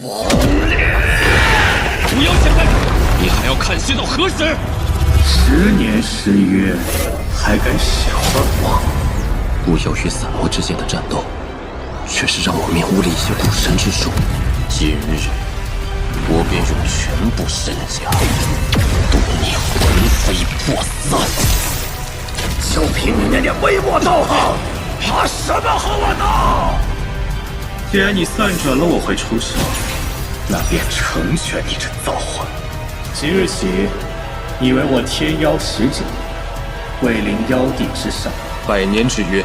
亡灵！不要想干什么？你还要看戏到何时？10年誓约，还敢小看我？巫妖与散魔之间的战斗，却是让我面悟了一些古神之术。今日，我便用全部身家赌你魂飞魄散。就凭你那点微薄道行，怕什么和我斗？既然你算准了我会出手，那便成全你这造化。即日起，你为我天妖使者，位临妖帝之上。100年之约，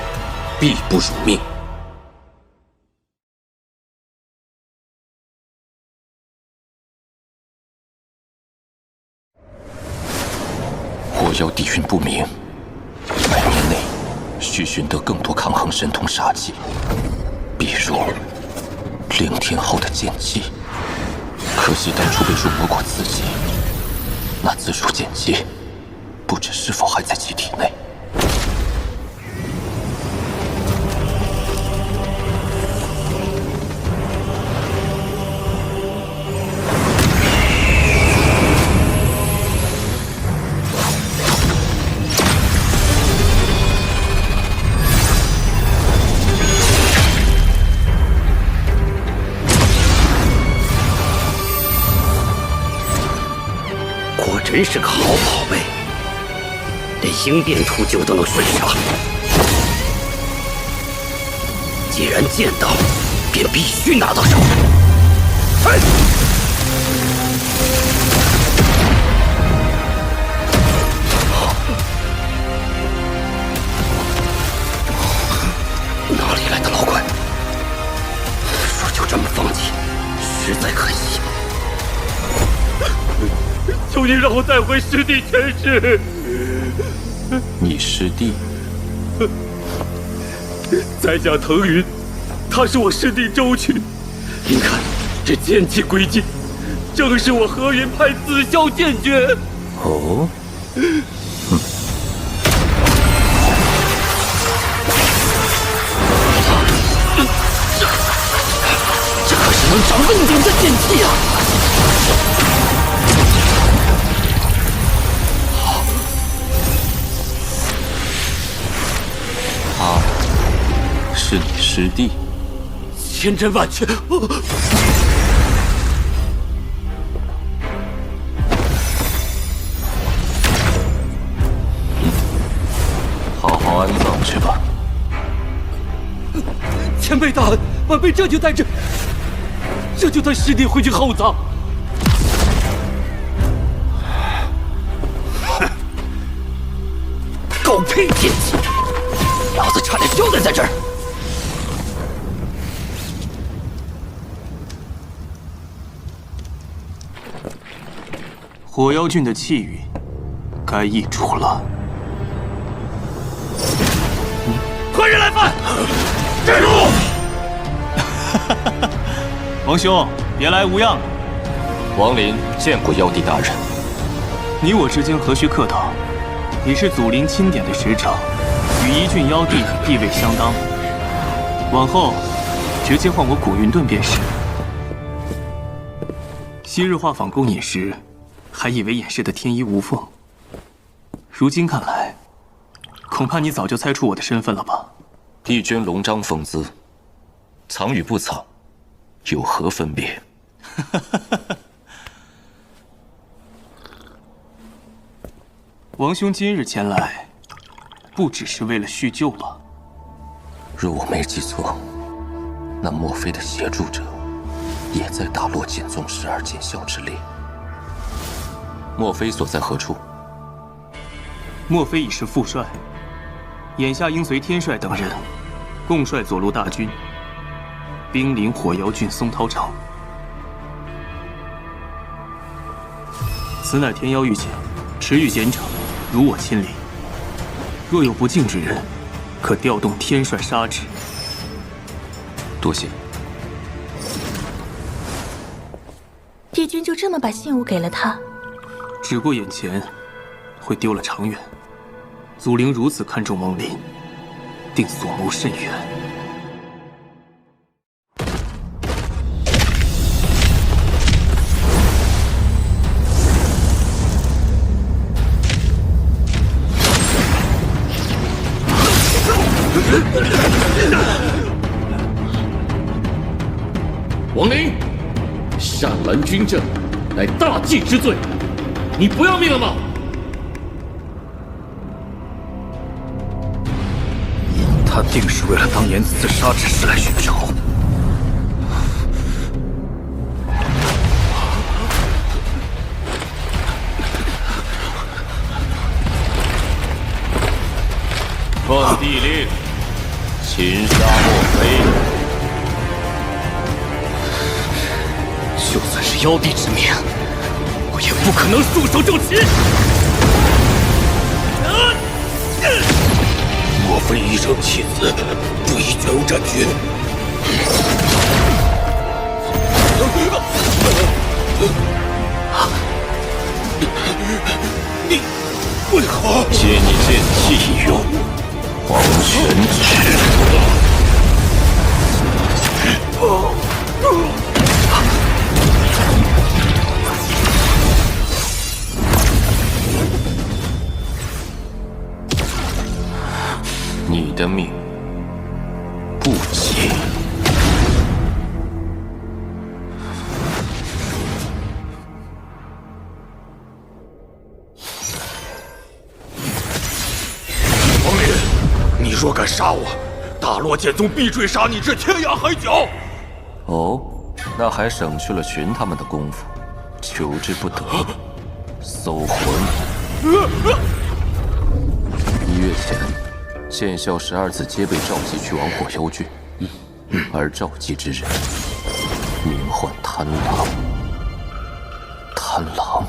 必不辱命。火妖底蕴不明，100年内需寻得更多抗衡神通杀技，比如凌天后的剑姬。可惜当初被入魔过自己，那自属剑姬不知是否还在其体内。真是个好宝贝，连鹰变图九都能顺杀。既然见到，便必须拿到手。嘿！哪里来的老鬼？说就这么放弃，实在可惜。求你让我再回师弟前世。你师弟？在下腾云，他是我师弟周渠。您看这剑气归劲，正是我河云派紫霄剑诀。哦，这可是能长问鼎的剑气呀！是你师弟？千真万确。好好安葬去吧。前辈大恩，晚辈这就带着师弟回去厚葬。狗屁剑气！老子差点交代在这儿。火妖郡的气运该易主了。何人来犯？站住！王兄，别来无恙。王林见过妖帝大人。你我之间何须客套？你是祖灵钦点的使者，与一郡妖帝地位相当。往后直接唤我古云顿便是。昔日画舫勾引时，还以为掩饰的天衣无缝。如今看来，恐怕你早就猜出我的身份了吧？帝君龙章风姿，藏与不藏，有何分别？王兄今日前来，不只是为了叙旧吧？若我没记错，那墨菲的协助者也在打落剑宗12剑校之列。墨菲所在何处？墨菲已是副帅，眼下应随天帅等人共率左路大军，兵临火妖郡松涛城。此乃天妖御前，持欲严惩，如我亲临。若有不敬之人，可调动天帅杀之。多谢。帝君就这么把信物给了他？只过眼前会丢了长远。祖灵如此看重王林，定所谋甚远。擅拦军政，乃大忌之罪。你不要命了吗？他定是为了当年自杀之事来寻仇。奉帝令，擒杀莫非。就算是妖帝之命，我也不可能束手就擒。莫非一生弃子，不宜卷入战局？你为何？借你剑气一用，黄泉指。你的命不急。王林，你若敢杀我，大罗剑宗必追杀你至天涯海角。哦，那还省去了寻他们的功夫，求之不得。搜魂。1月前，剑校12子皆被召集去往火妖郡，而召集之人名唤贪狼。贪狼。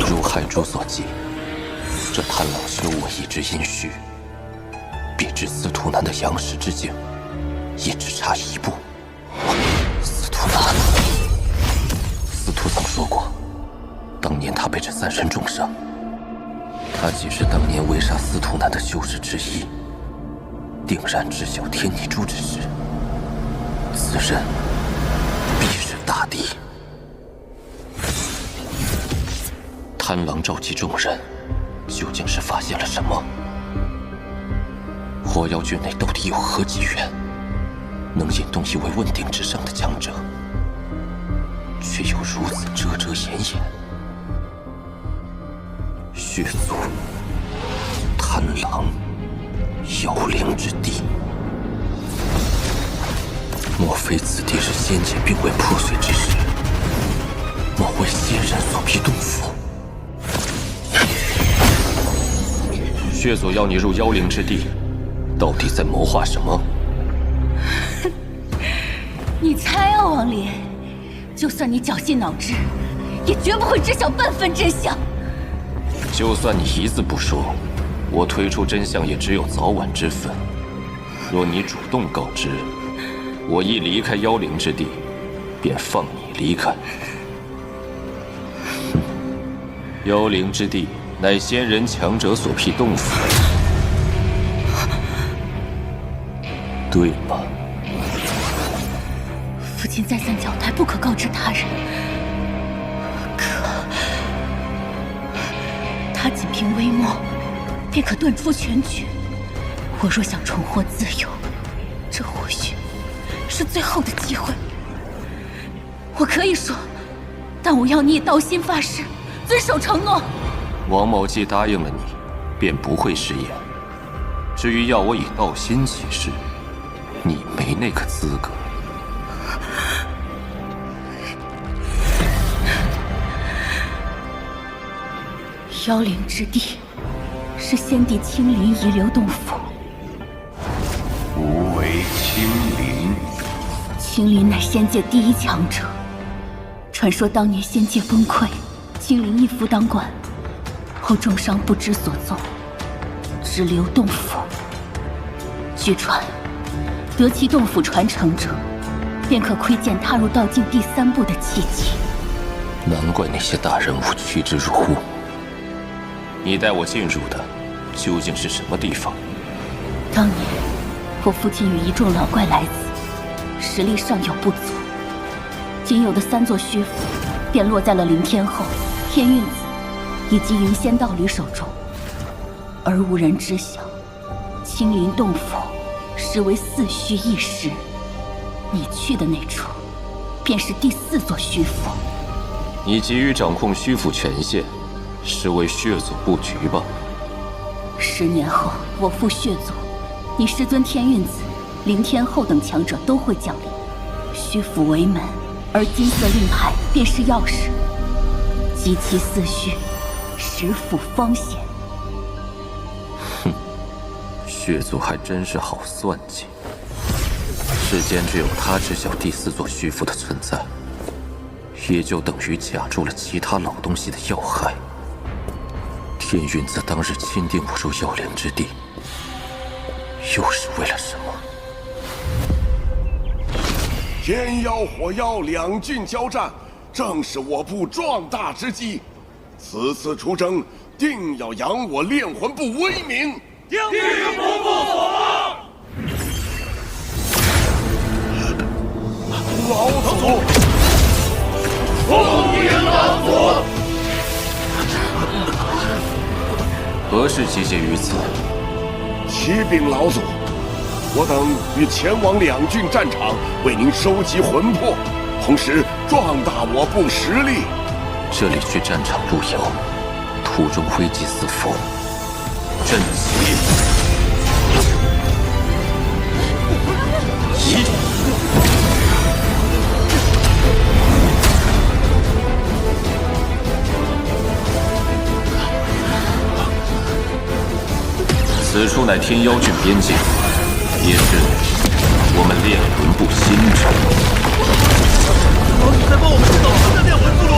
如海珠所记，这贪狼修我一直阴虚，比之司徒南的阳时之境，也只差一步。司徒南，司徒曾说过，当年他被这3人重伤，他既是当年围杀司徒南的修士之一，定然知晓天泥珠之事，此人必是大敌。贪狼召集众人，究竟是发现了什么？火妖郡内到底有何机缘，能引动一位问鼎之上的强者，却又如此遮遮掩掩？血族、贪狼、妖灵之地，莫非此地是先前兵卫破碎之时，某位仙人所辟洞府？血族要你入妖灵之地，到底在谋划什么？你猜啊，王林，就算你绞尽脑汁，也绝不会知晓半分真相。就算你一字不说，我推出真相也只有早晚之分。若你主动告知，我一离开妖灵之地，便放你离开。妖灵之地乃仙人强者所辟洞府，对吗？父亲再三交代，不可告知他人。可他仅凭微末，便可断出全局。我若想重获自由，这或许是最后的机会。我可以说，但我要你以道心发誓，遵守承诺。王某既答应了你，便不会食言。至于要我以道心起誓，你没那个资格。妖灵之地是先帝亲临遗留洞府。无为亲临，青林乃仙界第一强者。传说当年仙界崩溃，青林一夫当关，后重伤不知所踪，只留洞府。据传，得其洞府传承者，便可窥见踏入道境第3步的契机。难怪那些大人物趋之若鹜。你带我进入的究竟是什么地方？当年我父亲与一众老怪来此，实力尚有不足，仅有的3座虚府便落在了凌天后、天运子以及云仙道侣手中，而无人知晓，青林洞府实为四虚一时。你去的那处，便是第4座虚府。你急于掌控虚府权限，是为血族布局吧10年后，我父血族，你师尊天运子、灵天后等强者都会降临。虚府为门，而金色令牌便是钥匙。集其四虚，实府方显。血族还真是好算计。世间只有他知晓第4座虚府的存在，也就等于卡住了其他老东西的要害。天运子当日钦定我入妖灵之地，又是为了什么？天妖火妖两郡交战，正是我部壮大之机。此次出征，定要扬我炼魂部威名。定不负所望。老祖，奉迎老祖。何事集结于此？启禀老祖，我等欲前往两郡战场，为您收集魂魄，同时壮大我部实力。这里去战场路遥，途中危机四伏，阵起！移！此处乃天妖郡边境，也是我们炼魂部新城。在帮我们制造新的炼魂部落。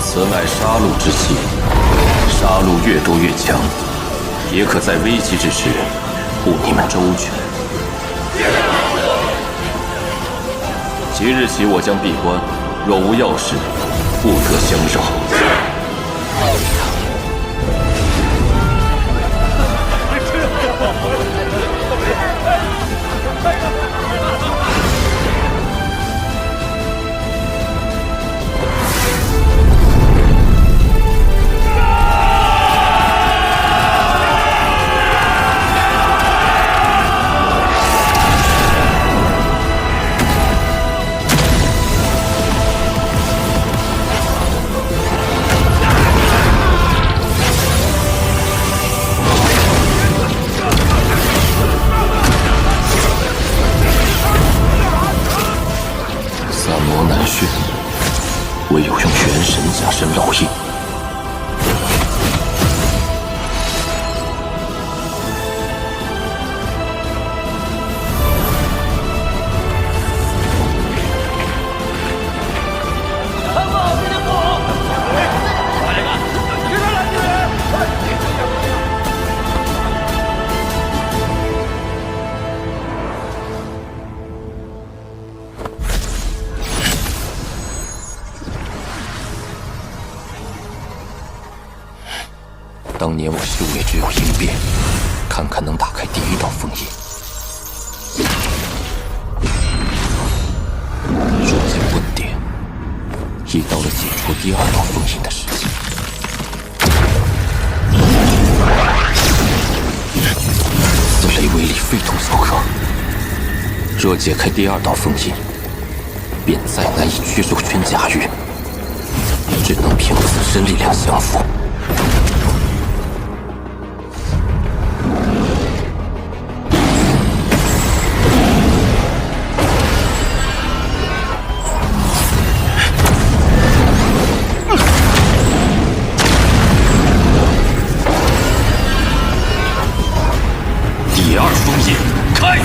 此乃杀戮之气，杀戮越多越强，也可在危急之时护你们周全。即日起，我将闭关，若无要事，不得相扰。唯有用元神加深烙印。当年我修为只有1变，看看能打开第1道封印。如今问点，已到了解除第2道封印的时机。此雷威力非同小可，若解开第2道封印，便再难以去肉圈驾驭，只能凭自身力量降服。第2封印开！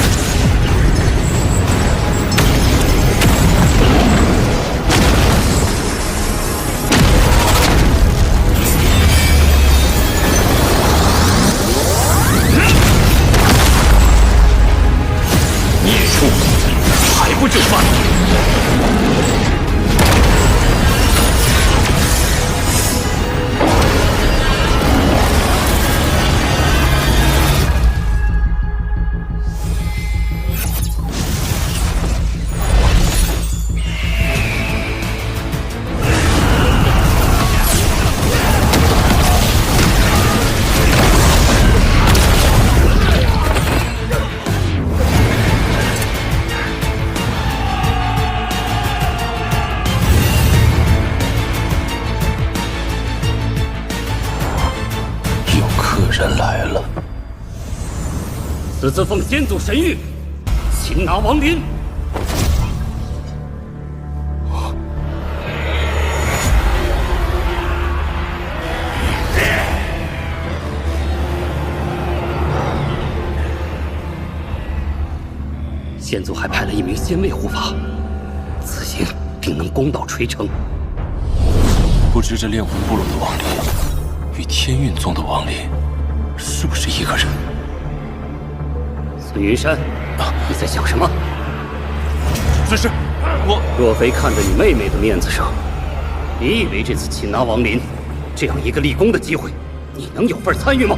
么就范？人来了，此次奉先祖神谕，擒拿王林。先祖还派了一名仙卫护法，此行定能功到垂成。不知这炼魂部落的亡灵与天运宗的亡灵是不是一个人？孙云山，你在想什么？尊师，我若非看在你妹妹的面子上，你以为这次擒拿王林这样一个立功的机会，你能有份参与吗？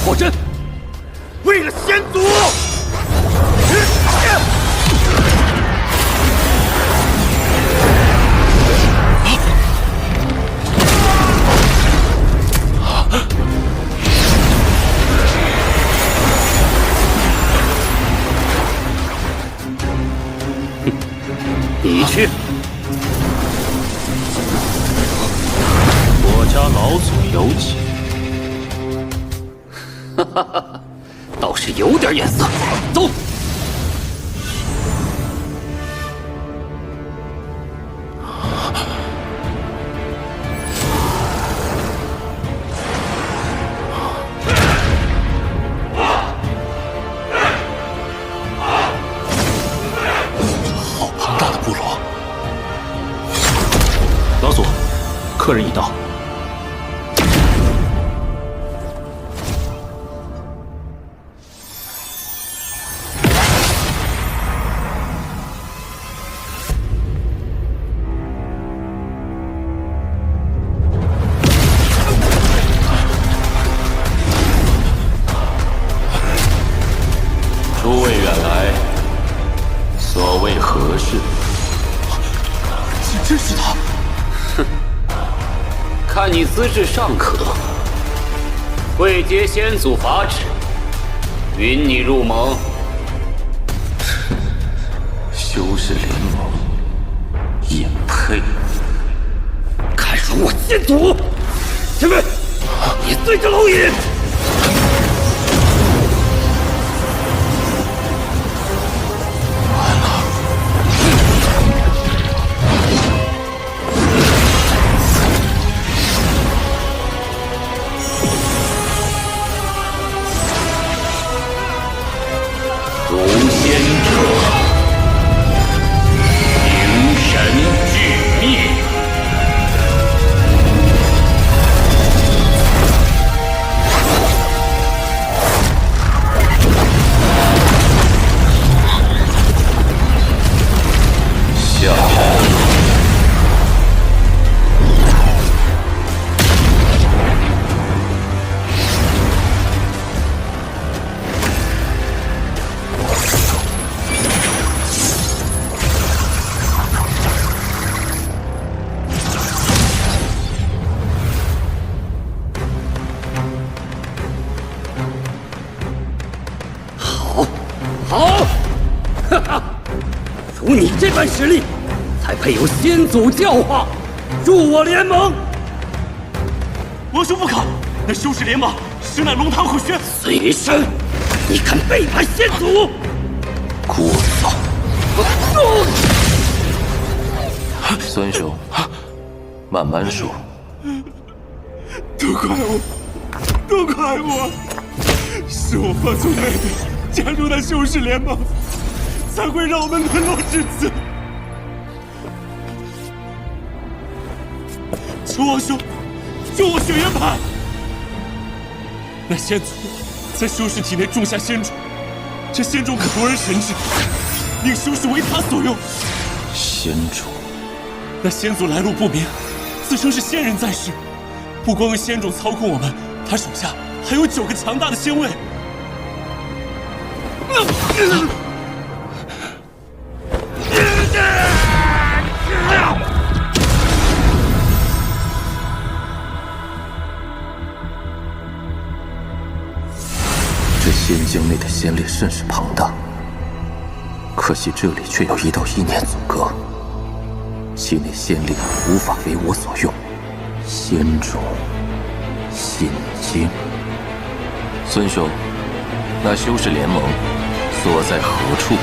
破阵，为了先祖！你去，我家老祖有请。哈哈哈，倒是有点眼色。走。客人已到。诸位远来，所谓何事？真是他！哼。看你资质尚可，会接先祖法旨，允你入盟。修士联盟也配？敢辱我先祖！前辈，你对着蝼蚁！好，哈哈，如你这般实力，才配有先祖教化，入我联盟。王兄不可，那修士联盟实乃龙潭虎穴。孙云山，你敢背叛先祖？聒噪！孙兄，慢慢说。都怪我，都怪我，是我放纵妹妹加入那修士联盟，才会让我们沦落至此。求王兄救我雪原派！那先祖在修士体内种下仙种，这仙种可夺人神智，令修士为他所用。仙主，那仙族来路不明，自称是仙人在世。不光有仙主操控我们，他手下还有9个强大的仙卫。这仙境内的仙力甚是庞大，可惜这里却有一道意念阻隔，其内仙力无法为我所用。仙主心经，孙兄，那修士联盟所在何处？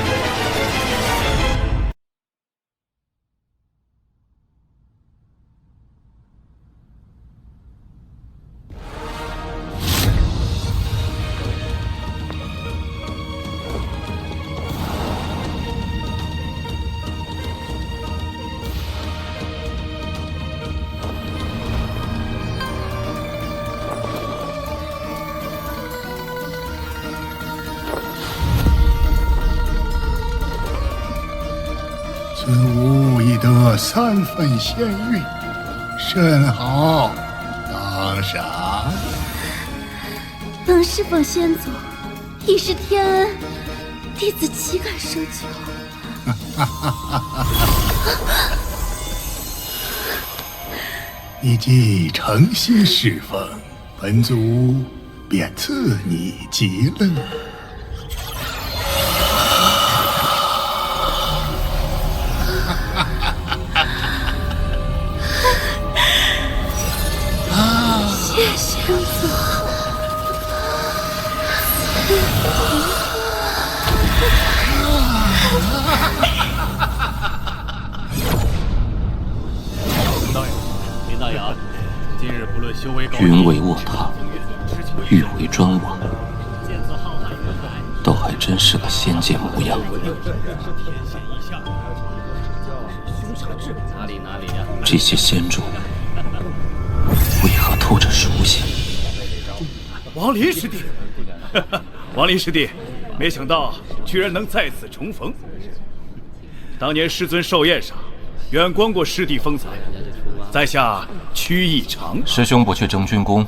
孙武已得3分仙韵，甚好，当赏。能侍奉先祖，已是天恩，弟子岂敢奢求？你既诚心侍奉，本族便赐你极乐。谢先祖。林大牙，今日不论修为高低，云为卧榻，玉为砖瓦，倒还真是个仙界模样。这些仙种为何透着熟悉？王林师弟，王林师弟，没想到居然能再次重逢。当年师尊寿宴上，远观过师弟风采，在下曲意长。师兄不去征军功，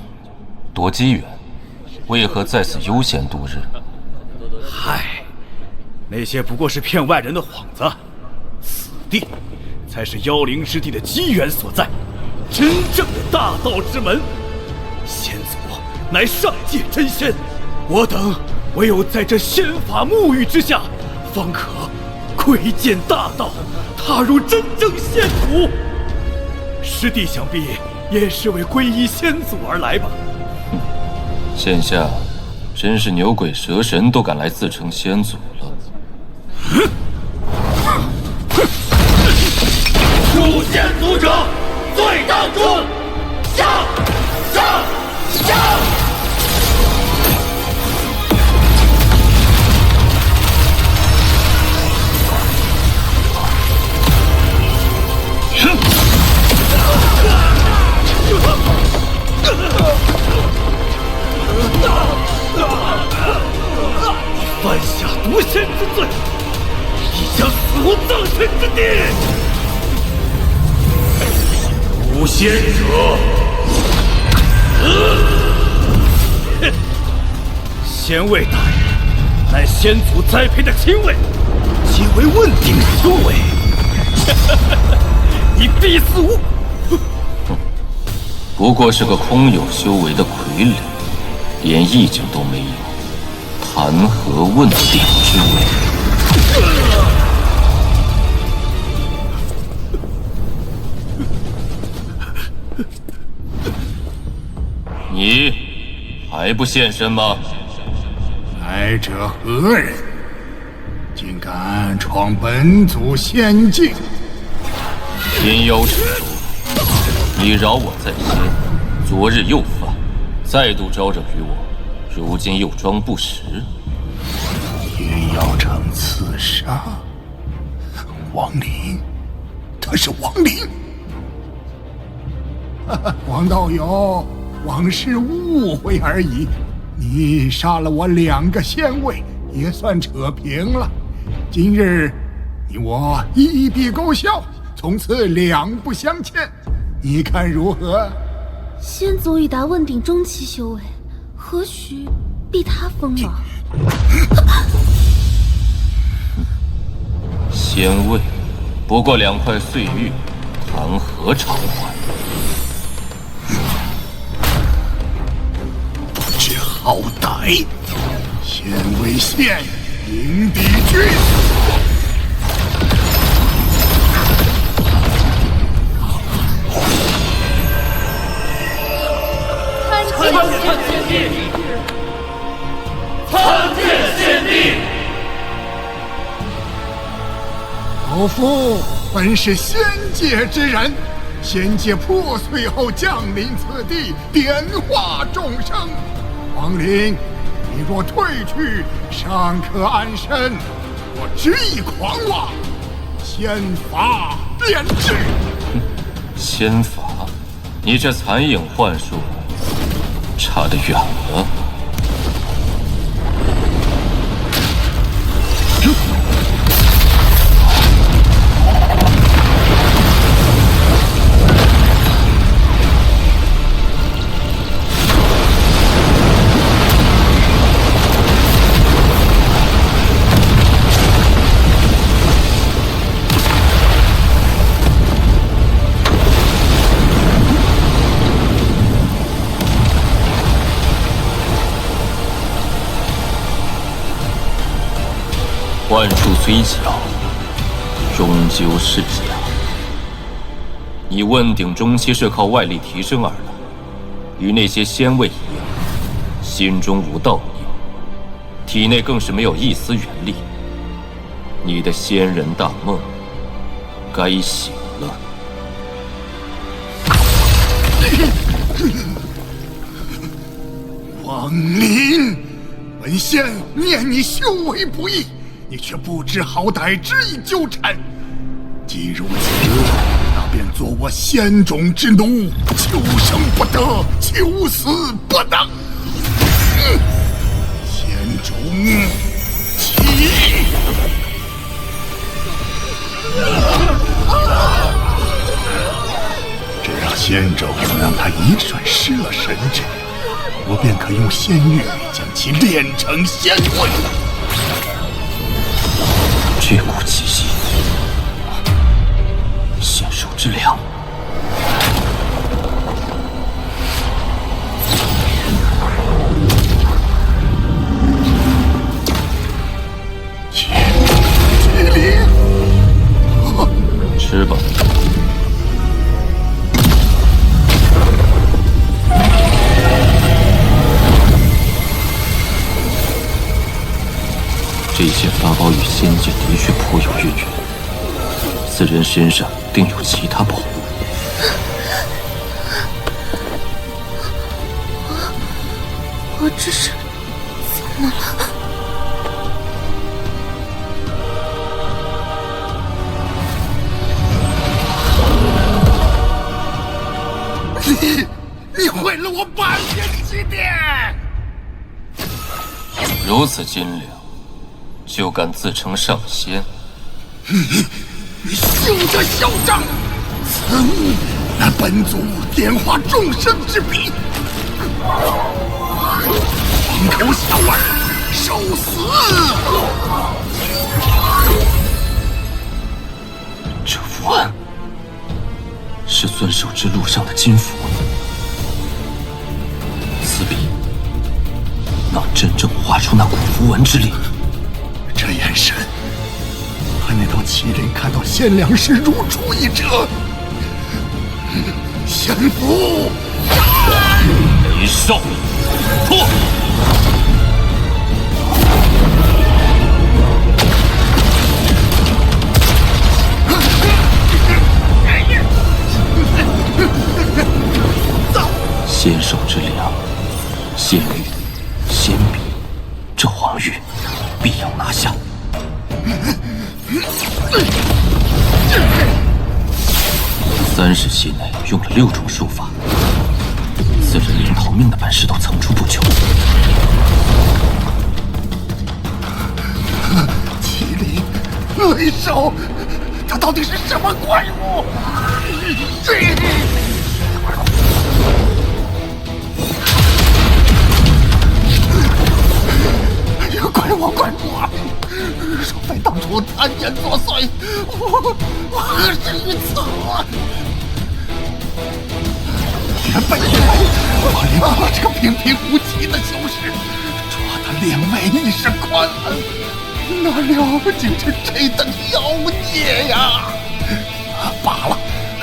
夺机缘，为何在此悠闲度日？嗨，那些不过是骗外人的幌子，此地才是妖灵之地的机缘所在，真正的大道之门。先祖乃上界真仙，我等唯有在这仙法沐浴之下，方可窥见大道，踏入真正仙府。师弟想必也是为皈依先祖而来吧？现下真是牛鬼蛇神都敢来自称先祖了。入仙族者罪当诛，上！犯下夺仙之罪，亦将死无葬身之地。无仙者，哼！仙卫大人，乃先祖栽培的亲卫，皆为问鼎修为，你必死无！不过是个空有修为的傀儡，连意境都没有，谈何问鼎之位？你还不现身吗？来者何人？竟敢闯本族仙境！天妖之主，你饶我在先，昨日又犯，再度招惹于我，如今又装不识。天妖城刺杀王林，他是王林。王道友，往事误会而已。你杀了我2个仙卫，也算扯平了。今日你我一笔勾销，从此两不相欠，你看如何？先祖已达问鼎中期修为，何须逼他锋芒？仙位，不过2块碎玉，谈何偿还？不知好歹，先为县迎敌军。参见先帝！参见先帝！老夫本是仙界之人，仙界破碎后降临此地，点化众生。王林，你若退去，尚可安身；若执意狂妄，仙法便至。仙法，你这残影幻术，差得远了。幻术虽巧，终究是假。你问鼎中期是靠外力提升而来，与那些仙位一样，心中无道念，体内更是没有一丝元力。你的仙人大梦该醒了。王林，本仙念你修为不易，你却不知好歹，执意纠缠。既如此，那便做我仙种之奴，求生不得，求死不能。仙种起！只要仙种让他一瞬失了神智，我便可用仙玉将其炼成仙位。这股气息，仙手之凉。麒麟，吃吧。这些法宝与仙界的确颇有渊源，此人身上定有其他宝物。我这是怎么了？你毁了我百年祭典！如此斤两，就敢自称上仙？你休得嚣张！此物乃本祖点化众生之笔，黄口小儿，受死！这符案是遵守之路上的金符，此笔能真正画出那股符文之力。这眼神，和那头麒麟看到仙良时如出一辙。仙符，雷兽，破！仙手之凉，仙玉，仙笔，这黄玉必要拿下。30息内用了6种术法，此人连逃命的本事都层出不穷。麒麟，雷兽，他到底是什么怪物？怪我！若非当初贪言作祟，我何至于此？原本以为我领这个平平无奇的修士，捉得两位一时宽恩，哪料竟是这等妖孽呀！罢了，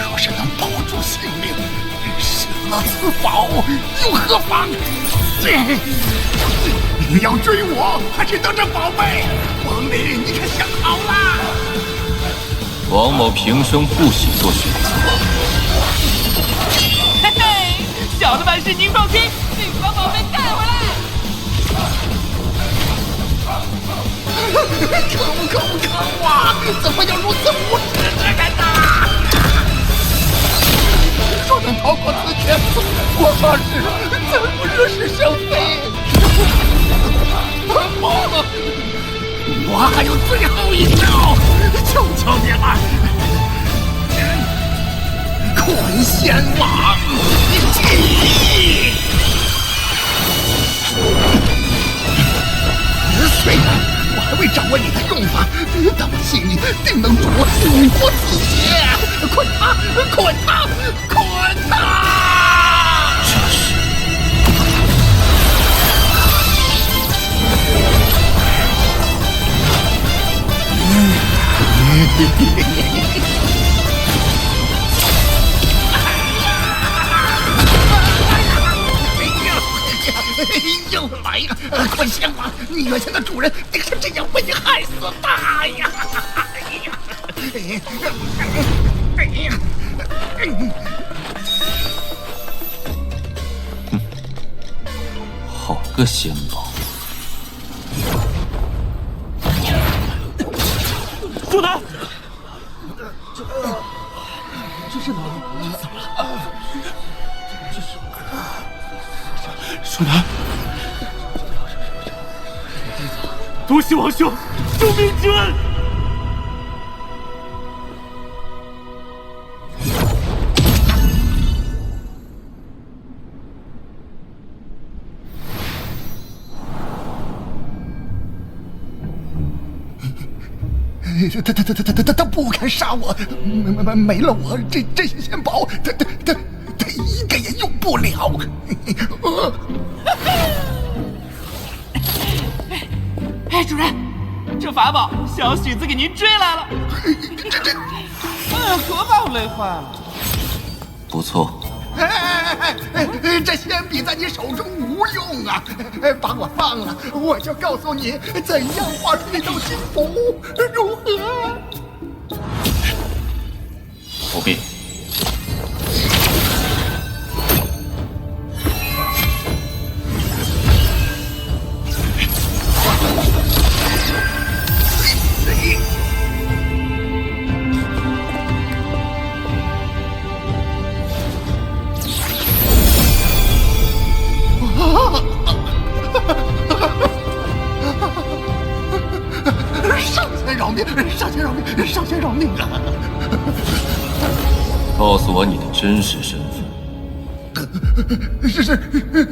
若是能保住性命，舍了此宝又何妨？你要追我，还是得这宝贝？王林，你可想好了？王某平生不喜做选择。嘿嘿，小的办事您放心，请把宝贝带回来。可恶啊！怎么有如此无耻之人呐！若能逃过此劫，我发誓再不惹是生非。我还有最后一招，求求你了！坤仙网记！虽然我还未掌握你的用法，但我信你定能助我度过此劫！捆他！又来了！坤仙王，你原先的主人定是这样被你害死的呀！好个仙宝！苏南，这是哪儿？怎么了？舒南，多谢王兄救命之恩。他不敢杀我，没了我这些仙宝，他一个也用不了。哎，主人，这法宝小许子给您追来了。哎呀，可把我累坏了。不错。这仙笔在你手中无用啊！把我放了，我就告诉你怎样画出一道金符，如何？不必。上仙饶命啊！告诉我你的真实身份。是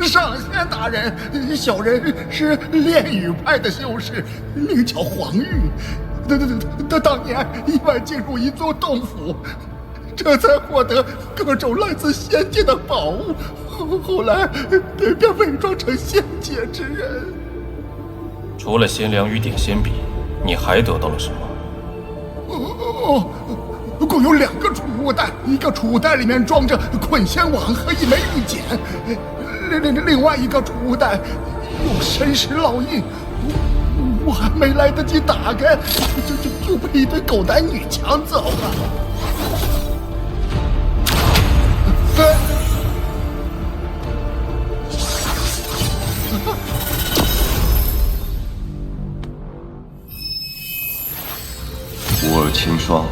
上仙大人，小人是炼狱派的修士，名叫黄玉。当年意外进入一座洞府，这才获得各种来自仙界的宝物，后来便伪装成仙界之人。除了贤良与点仙笔，你还得到了什么？共有2个储物袋，一个储物袋里面装着捆仙网和一枚玉简，另外一个储物袋有神石烙印，我还没来得及打开，就被一堆狗男女抢走了。吾儿清霜，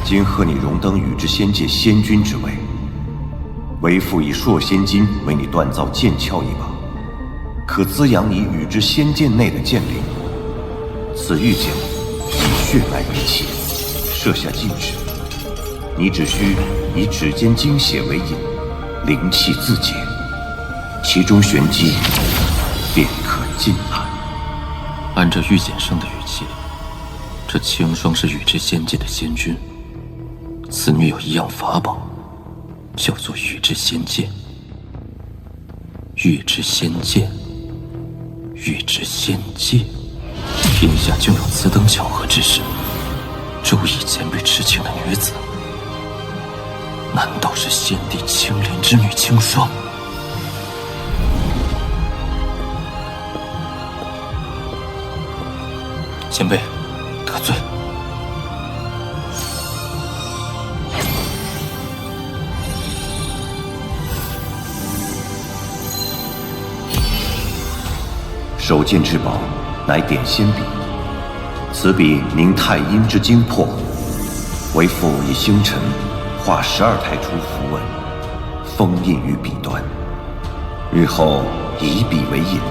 今贺你荣登宇之仙界仙君之位，为父以烁仙金为你锻造剑鞘一把，可滋养你宇之仙剑内的剑灵。此玉剑已血脉为契，设下禁制。你只需以指尖精血为引，灵气自解，其中玄机便可尽览。按照玉简生的语气，这青霜是宇之仙界的仙君，此女有一样法宝，叫做宇之仙剑。宇之仙剑，宇之仙界，天下竟有此等巧合之事。周易前辈痴情的女子，难道是先帝青莲之女青霜？前辈得罪。手剑之宝乃点仙笔，此笔凝太阴之精魄，为父以星辰画12太初符文，封印于笔端。日后以笔为引，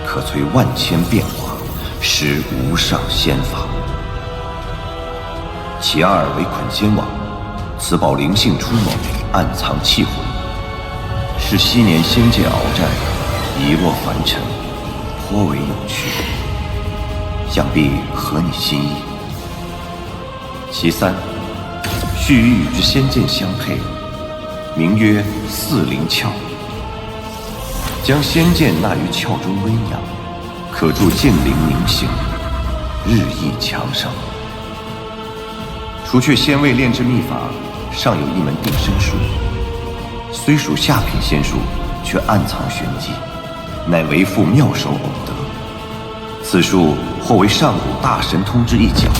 可催万千变化，施无上仙法。其二为捆仙网，此宝灵性出猛，暗藏气魂，是昔年仙界鏖战遗落凡尘，颇为有趣，想必合你心意。其三，须与宇之仙剑相配，名曰四灵窍。将仙剑纳于窍中温养，可助剑灵凝形，日益强盛。除却仙位炼制秘法，尚有一门定身术，虽属下品仙术，却暗藏玄机，乃为父妙手偶得。此术或为上古大神通之一角，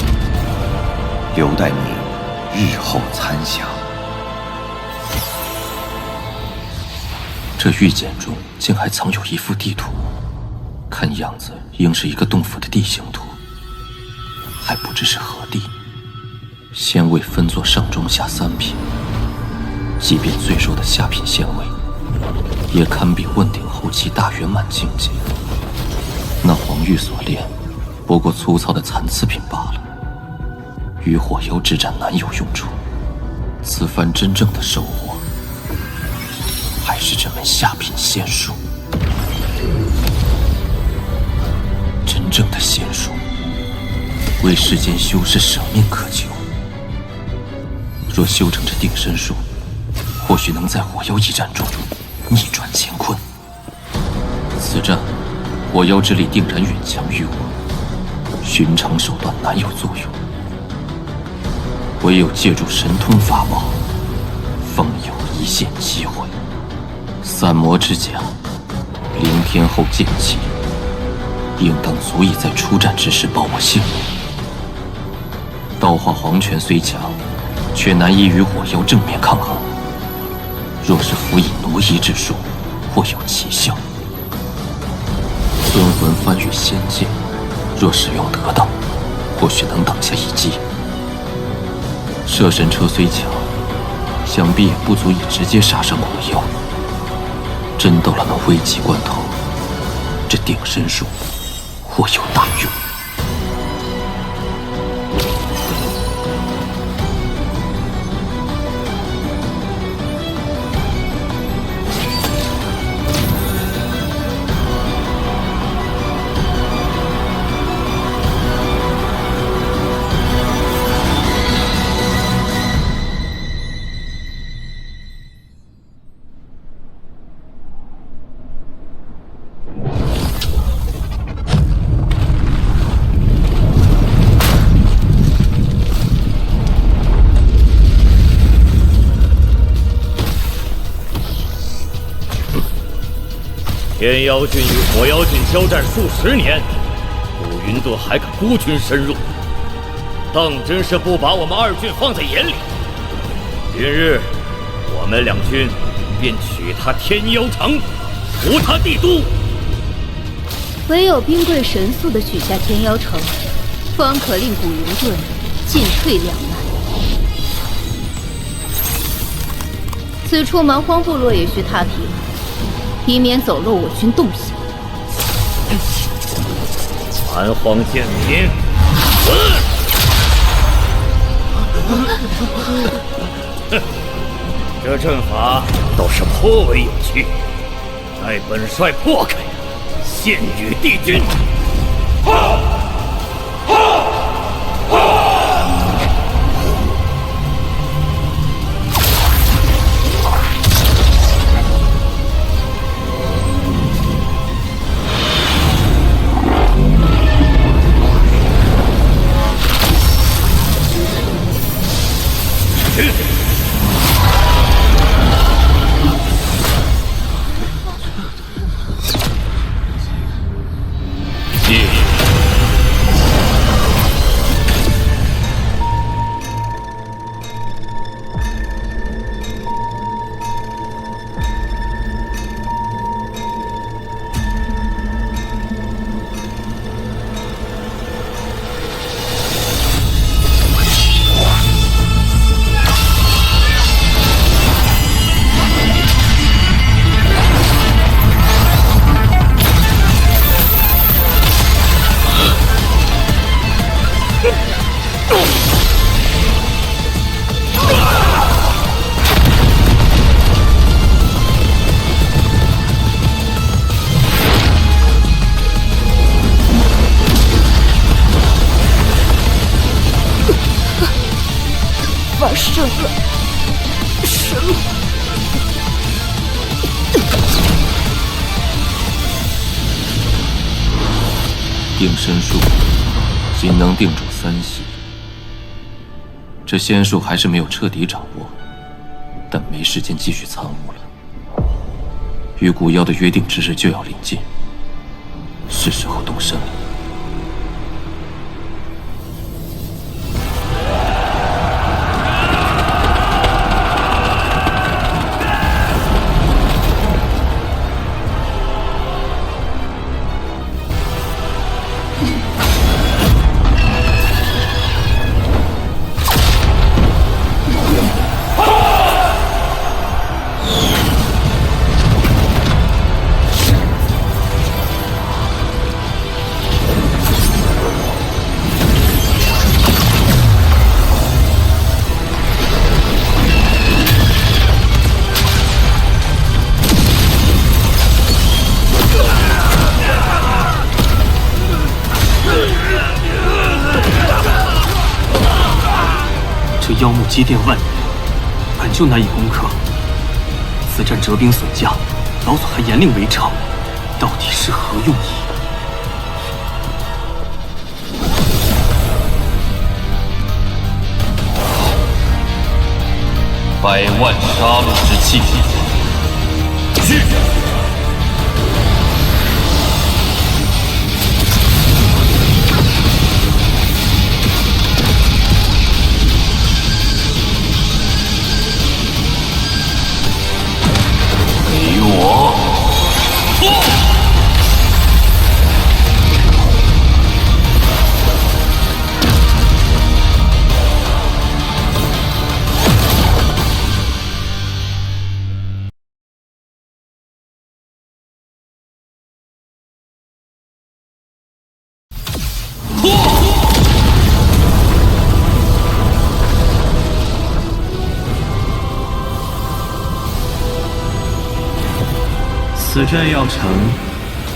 留待你日后参详。这玉简中竟还藏有一幅地图，看样子应是一个洞府的地形图，还不知是何地。仙位分作上中下3品，即便最弱的下品仙位，也堪比问鼎后期大圆满境界。那黄玉所炼，不过粗糙的残次品罢了，与火妖之战难有用处。此番真正的收获，还是这门下品仙术。真正的仙术，为世间修士舍命渴求。若修成这定身术，或许能在火妖一战中逆转乾坤。此战，火妖之力定然远强于我，寻常手段难有作用，唯有借助神通法宝，方有一线机会。散魔之甲，灵天后剑气，应当足以在出战之时保我性命。道化黄泉虽强，却难以与火妖正面抗衡。若是辅以挪移之术，或有奇效。尊魂翻越仙界，若使用得当，或许能挡下一击。摄神车虽强，想必也不足以直接杀伤火妖。真到了那危急关头，这定身术或有大用。天妖郡与火妖郡交战数10年，古云顿还敢孤军深入，当真是不把我们2郡放在眼里。今日我们2军便取他天妖城，屠他帝都。唯有兵贵神速地取下天妖城，方可令古云顿进退两难。此处蛮荒部落也需踏平，以免走漏我军动向。蛮荒贱民，死！这阵法倒是颇为有趣，待本帅破开，献与帝君。发生了什么？定身术仅能定住3息，这仙术还是没有彻底掌握，但没时间继续参悟了。与古妖的约定之日就要临近，是时候动身了。妖木积淀万年，本就难以攻克。此战折兵损将，老祖还严令围城，到底是何用意？百万杀戮之气，去！此战要成，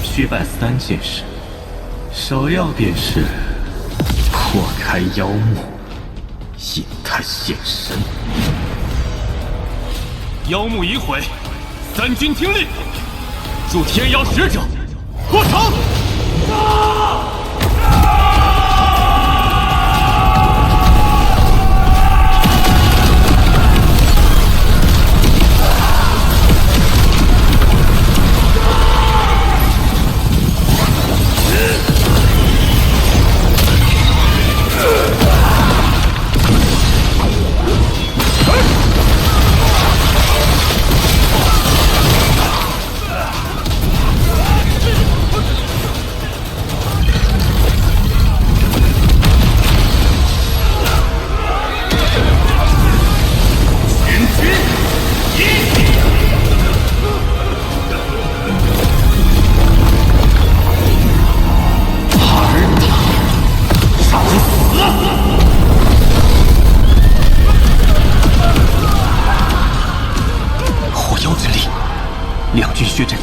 需办3件事，首要便是破开妖木，引他现身。妖木已毁，3军听令，助天妖使者破城！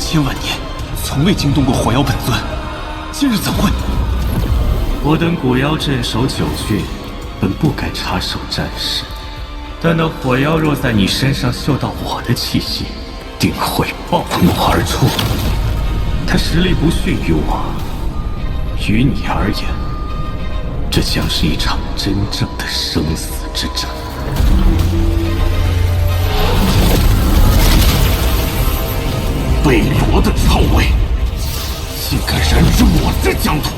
3000万年，从未惊动过火妖本尊，今日怎会？我等古妖镇守九郡，本不敢插手战事，但那火妖若在你身上嗅到我的气息，定会暴怒而出。他实力不逊于我，于你而言，这将是一场真正的生死之战。贝罗的臭味，竟敢染指我之疆土！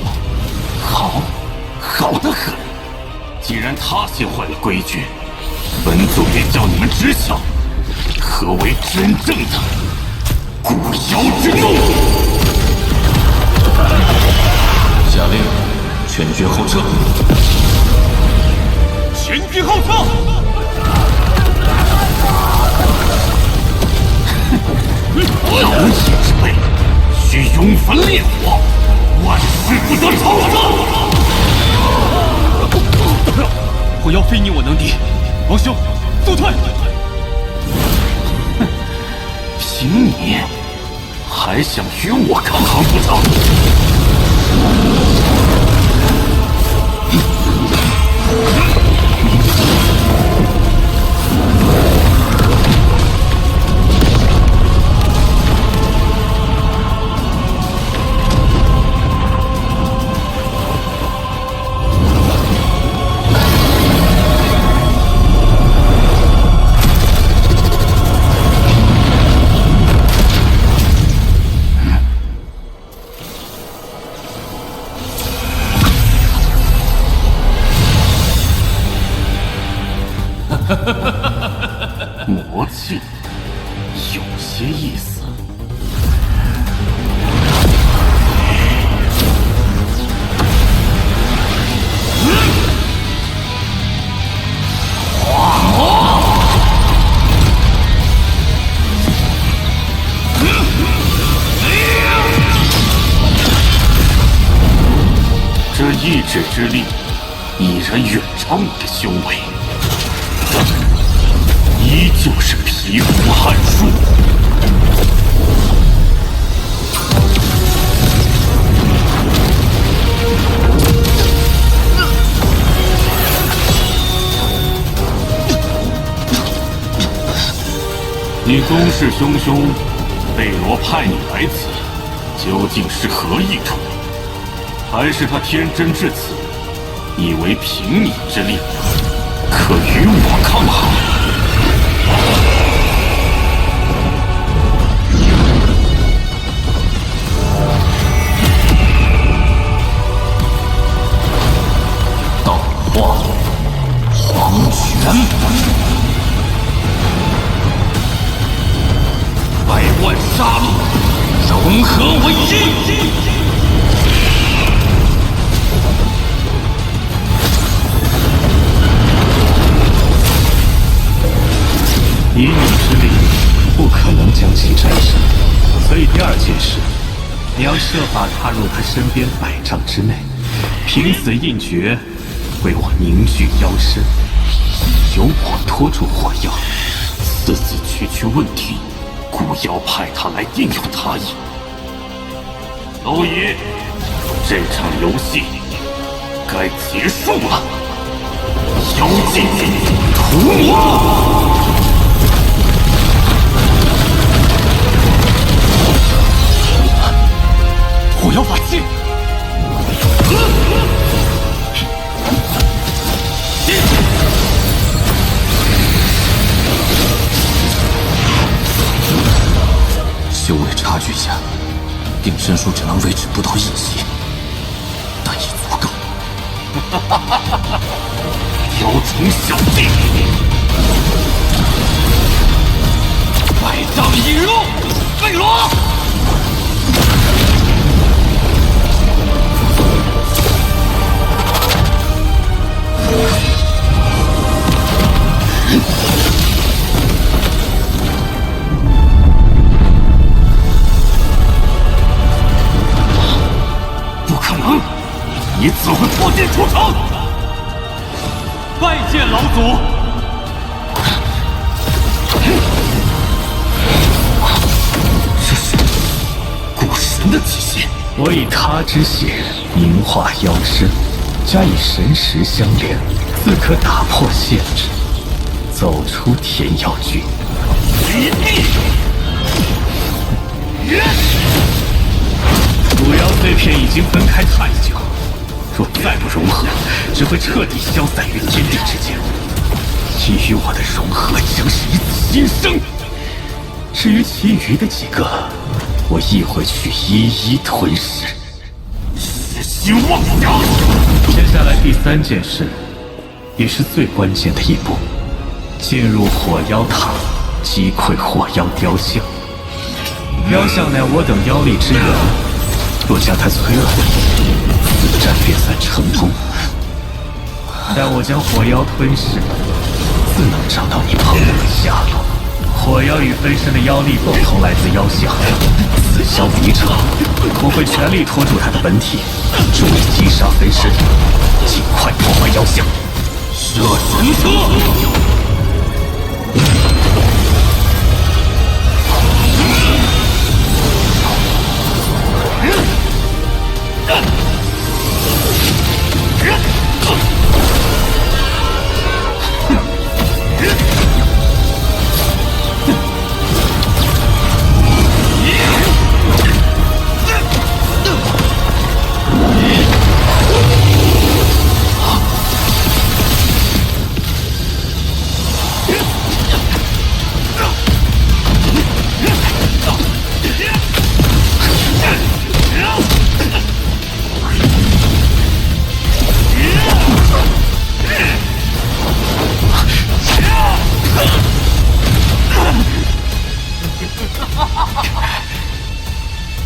好，好得很。既然他先坏了规矩，本祖便叫你们知晓何为真正的古妖之怒。下令，全军后撤！全军后撤！妖孽之辈，需永焚烈火，万事不得超生。火妖非你我能敌，王兄，速退！凭你还想与我抗衡不成？魔镜有些意思。化魔！这意志之力已然远超你的修为。依旧是皮肤撼树。你宗室兄兄贝罗派你来此，究竟是何意图？还是他天真至此，以为凭你之力可与我抗衡？道化黄泉，百万杀戮融合为一。以你之力，不可能将其战胜，所以第二件事，你要设法踏入他身边100丈之内，凭此印诀，为我凝聚妖身，由我拖住火药，字字句句问题，古妖派他来定有他意。蝼蚁，这场游戏该结束了。妖精屠魔！火妖法器！修为差距下，定身术只能维持不到1级，但已足够。妖虫小弟，百丈引入，贝罗！不可能！你怎会破剑出城？拜见老祖！这是我以他之血凝化妖身，加以神识相连，自可打破限制，走出天妖郡。主妖碎片已经分开太久，若再不融合，只会彻底消散于天地之间。基于我的融合将是一次新生。至于其余的几个，我亦会去一一吞噬。痴心妄想！接下来第3件事，也是最关键的一步，进入火妖塔，击溃火妖雕像。雕像乃我等妖力之源，若将它摧毁，此战便算成功。待我将火妖吞噬，自能找到你朋友的下落。火妖与分身的妖力共同来自妖像，此消彼长，我会全力拖住他的本体，助力击杀分身，尽快破坏妖像。射神车！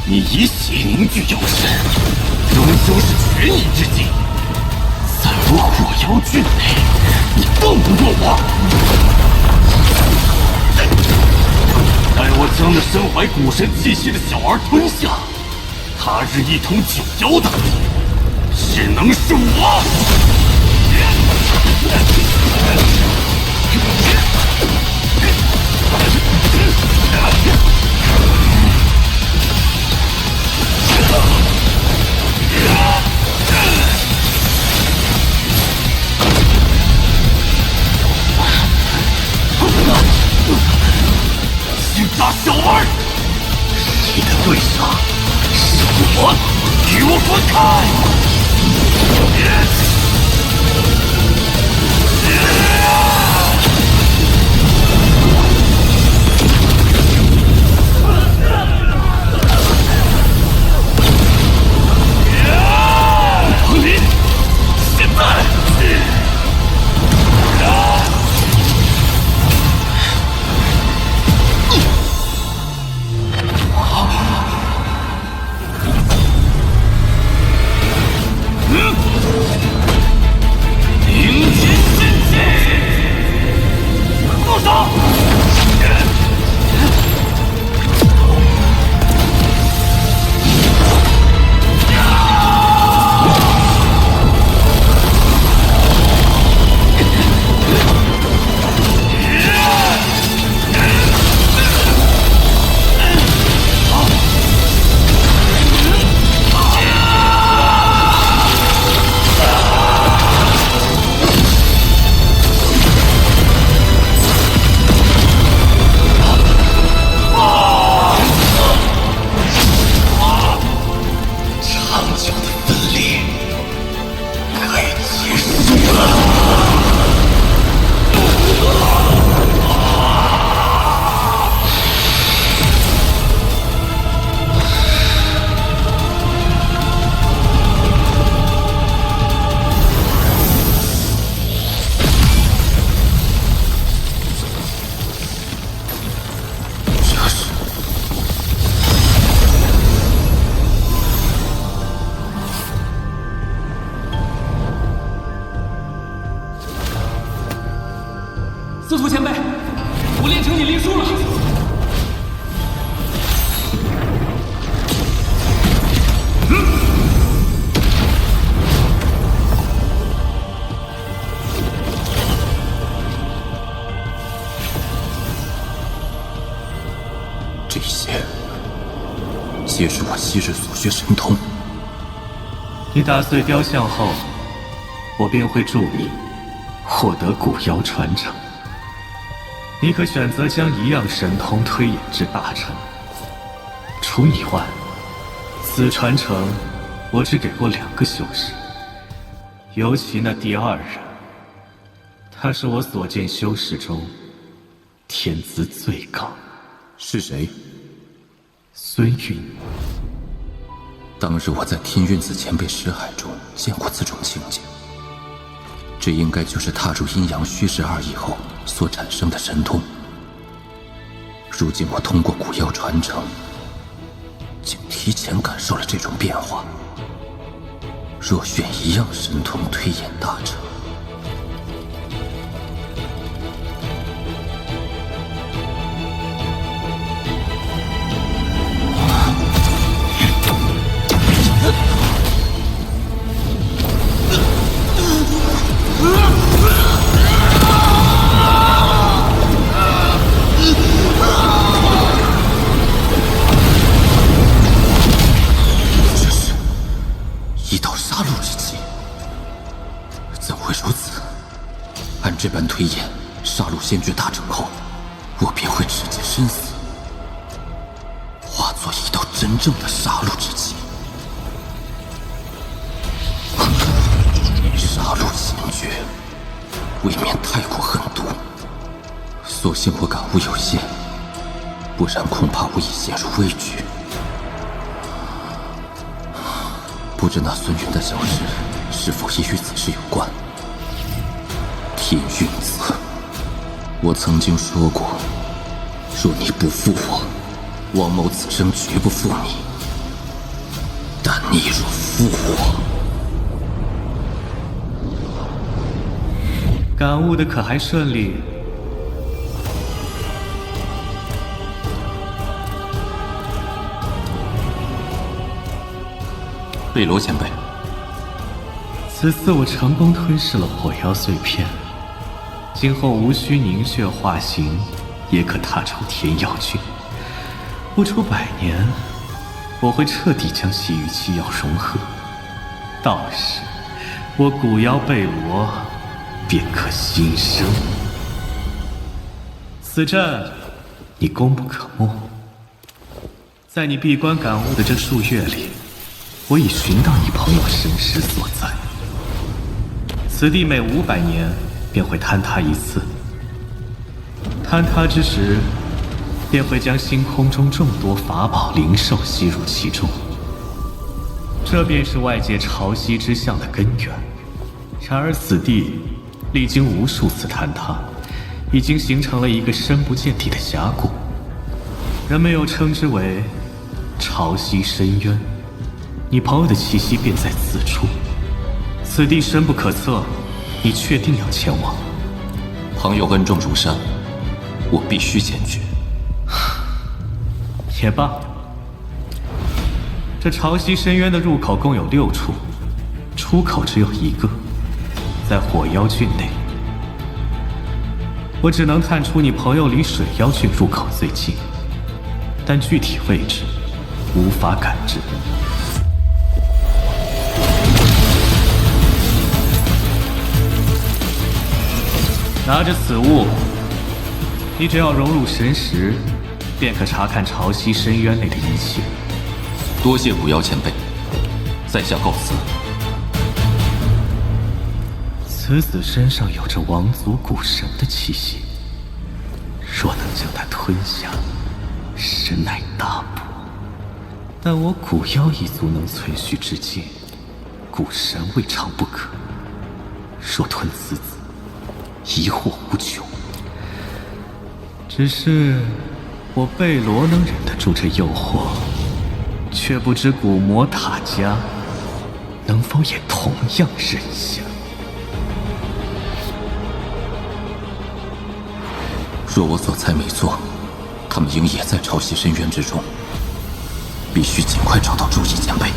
你以血凝聚妖身，终究是权宜之计。在我火妖郡内，你斗不过我。待我将那身怀古神气息的小儿吞下，他日一统九妖的，只能是我。姓大小儿，你的对手是我，与我分开！彭林，现在！司徒前辈，武炼成你灵书了。这些皆是我昔日所学神通。你打碎雕像后，我便会助你获得古妖传承。你可选择将一样神通推演至大成。除你外，此传承我只给过2个修士，尤其那第2人，他是我所见修士中天资最高。是谁？孙韵。当日我在天韵子前辈识海中见过此种情景，这应该就是踏入阴阳虚实2义后所产生的神通。如今我通过古妖传承，竟提前感受了这种变化。若选一样神通推演大成，这是一道杀戮之气，怎会如此？按这般推演，杀戮仙诀大成后，我便会直接身死，化作一道真正的杀戮之气。杀戮仙诀未免太过狠毒，所幸我感悟有限，不然恐怕我已陷入危局。不知那孙云的消失是否也与此事有关？天韵子，我曾经说过，若你不负我，王某此生绝不负你。但你若负我，感悟的可还顺利？贝罗前辈，此次我成功吞噬了火妖碎片，今后无需凝血化形，也可踏出天妖郡。不出100年，我会彻底将西域七妖融合，到时我古妖贝罗便可新生。此阵你功不可没。在你闭关感悟的这数月里，我已寻到你朋友神识所在。此地每500年便会坍塌一次，坍塌之时，便会将星空中众多法宝灵兽吸入其中。这便是外界潮汐之象的根源。然而此地历经无数次坍塌，已经形成了一个深不见底的峡谷，人们又称之为潮汐深渊。你朋友的气息便在此处，此地深不可测，你确定要前往？朋友恩重如山，我必须前去。也罢，这潮汐深渊的入口共有6处，出口只有1个，在火妖郡内。我只能探出你朋友离水妖郡入口最近，但具体位置无法感知。拿着此物，你只要融入神识，便可查看潮汐深渊内的一切。多谢古妖前辈，在下告辞。此子身上有着王族古神的气息，若能将他吞下，实乃大补。但我古妖一族能存续至今，古神未尝不可。若吞此子，疑惑无穷。只是我贝罗能忍得住这诱惑，却不知古魔塔家能否也同样忍下。若我所猜没错，他们应也在潮汐深渊之中，必须尽快找到朱熹前辈。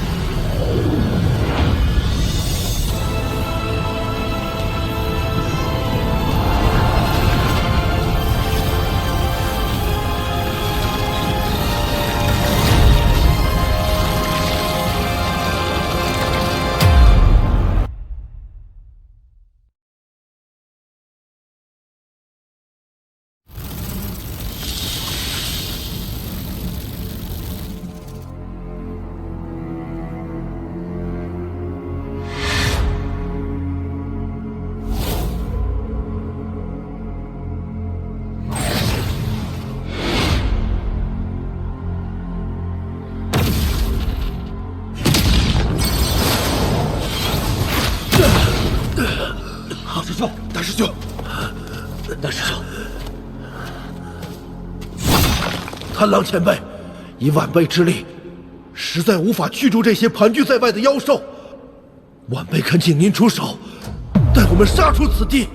大师兄，贪狼前辈，以晚辈之力，实在无法驱逐这些盘踞在外的妖兽。晚辈恳请您出手，带我们杀出此地。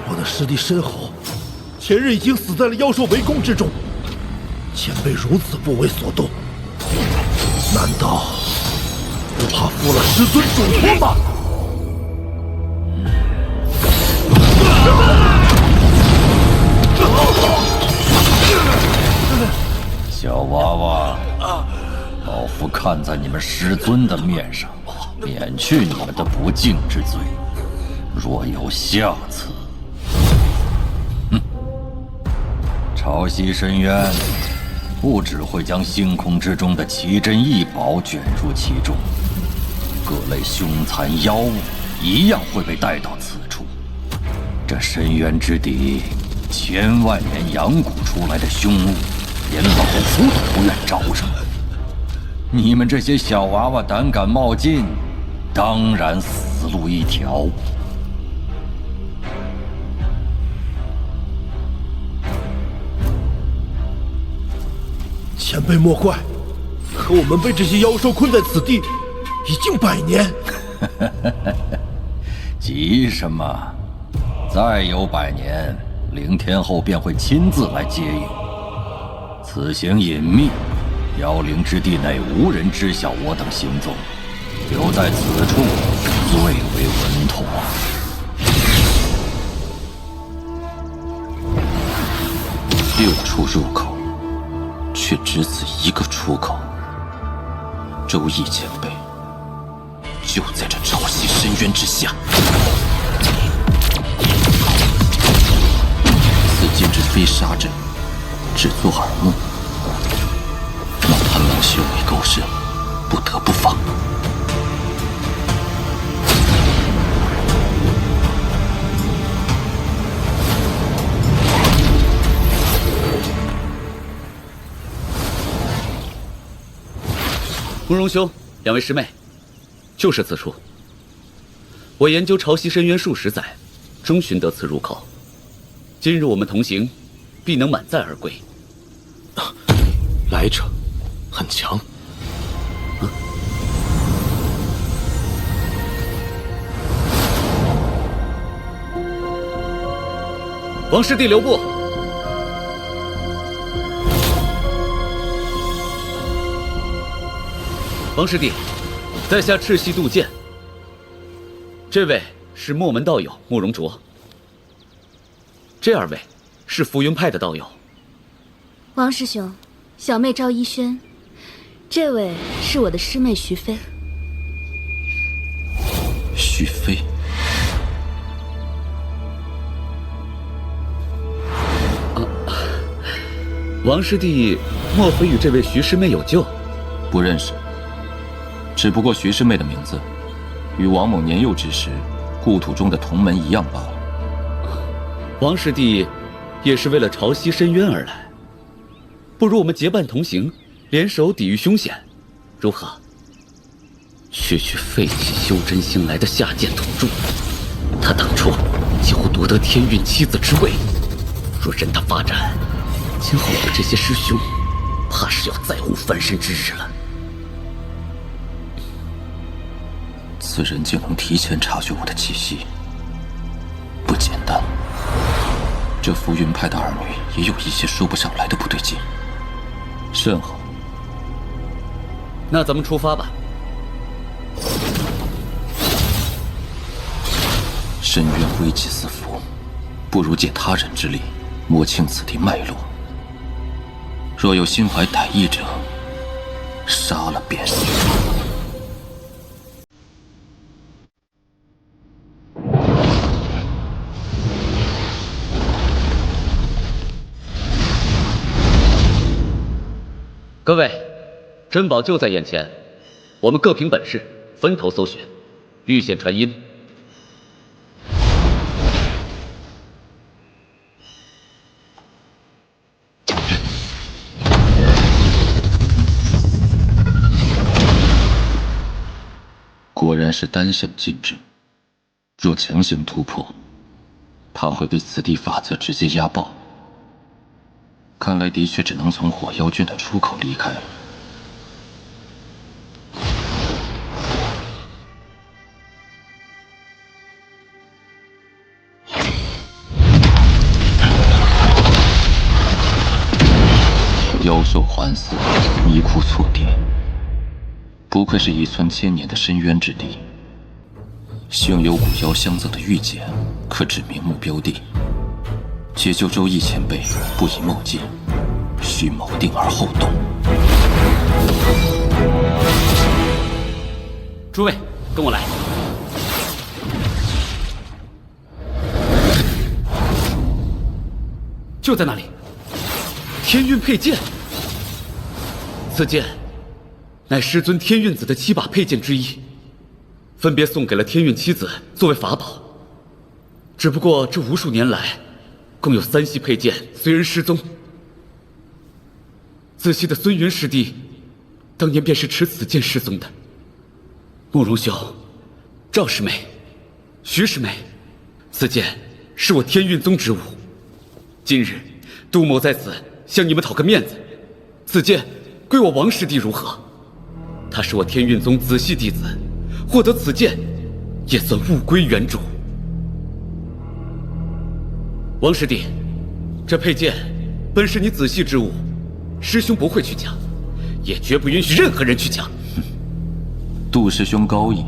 我的师弟申侯，前日已经死在了妖兽围攻之中。前辈如此不为所动，难道不怕负了师尊嘱托吗？小娃娃，老夫看在你们师尊的面上，免去你们的不敬之罪。若有下次，潮汐深渊不只会将星空之中的奇珍异宝卷入其中，各类凶残妖物一样会被带到此处。这深渊之底，千万年阳谷出来的凶物，连老夫都不愿招惹。你们这些小娃娃胆敢冒进，当然死路一条。前辈莫怪，可我们被这些妖兽困在此地已经100年。急什么？再有100年，灵天后便会亲自来接应。此行隐秘，妖灵之地内无人知晓我等行踪，留在此处最为稳妥。6处入口，却只此一个出口。周易前辈就在这潮汐深渊之下。此剑之飞沙阵，只作耳目。那贪狼修为够深，不得不防。慕容兄，两位师妹，就是此处。我研究潮汐深渊数十载，终寻得此入口。今日我们同行，必能满载而归。来者很强。王师弟留步。王师弟，在下赤溪渡剑。这位是墨门道友慕容卓，这2位是浮云派的道友。王师兄，小妹赵一轩，这位是我的师妹徐飞。徐飞，王师弟莫非与这位徐师妹有旧？不认识。只不过徐师妹的名字，与王某年幼之时故土中的同门一样罢了。王师弟也是为了潮汐深渊而来，不如我们结伴同行，联手抵御凶险，如何？区区废弃修真星来的下贱土著，他当初几乎夺得天运七子之位，若任他发展，今后我们这些师兄，怕是要再无翻身之日了。此人竟能提前察觉我的气息，不简单。这浮云派的儿女也有一些说不上来的不对劲。甚好。那咱们出发吧。深渊危机四伏，不如借他人之力摸清此地脉络。若有心怀歹意者，杀了便是。各位，珍宝就在眼前，我们各凭本事，分头搜寻，遇险传音。果然是单向禁制，若强行突破，怕会被此地法则直接压爆。看来的确只能从火妖郡的出口离开了。妖兽环伺，泥窟错地，不愧是遗存千年的深渊之地。幸有古妖相赠的玉简，可指明目标地。解救周易前辈，不宜冒进，需谋定而后动。诸位，跟我来。就在那里，天运佩剑。此剑乃师尊天运子的7把佩剑之一，分别送给了天运七子作为法宝。只不过这无数年来，共有3系佩剑随人失踪。子系的孙云师弟，当年便是持此剑失踪的。慕容兄、赵师妹、徐师妹，此剑是我天运宗之物。今日杜某在此向你们讨个面子，此剑归我王师弟如何？他是我天运宗子系弟子，获得此剑也算物归原主。王师弟，这佩剑本是你子系之物，师兄不会去抢，也绝不允许任何人去抢。杜师兄高义。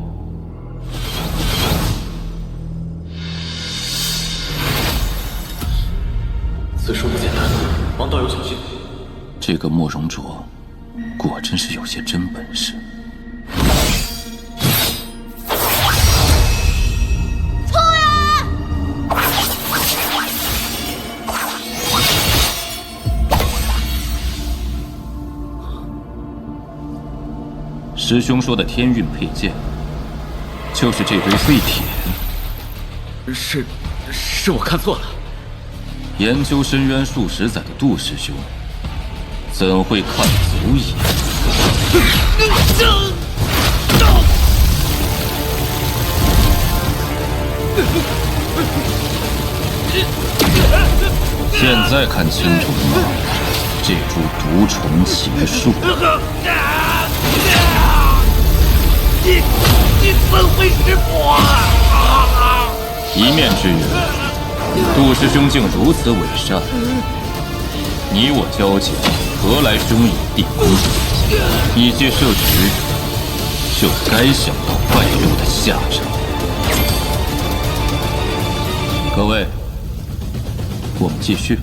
此事不简单，王道友小心。这个慕容卓，果真是有些真本事。冲呀！师兄说的天运佩剑，就是这堆废铁。是我看错了。研究深渊数十载的杜师兄，怎会看足矣？现在看清楚了吗？这株毒虫邪术。你怎会识破啊？一面之缘，杜师兄竟如此伪善，你我交情，何来兄友弟恭？你既设局，就该想到败露的下场。各位，我们继续。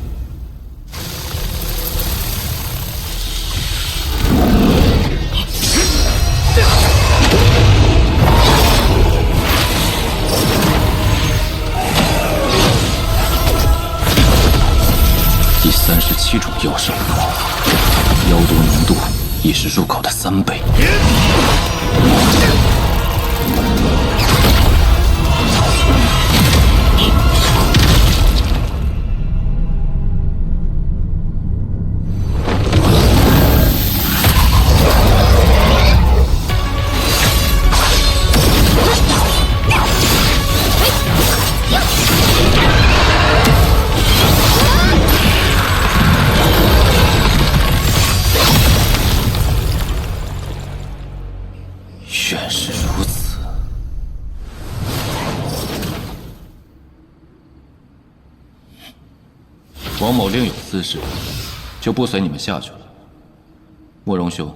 第37种妖兽，妖毒浓度已是入口的3倍。原是如此。王某另有私事，就不随你们下去了。慕容兄，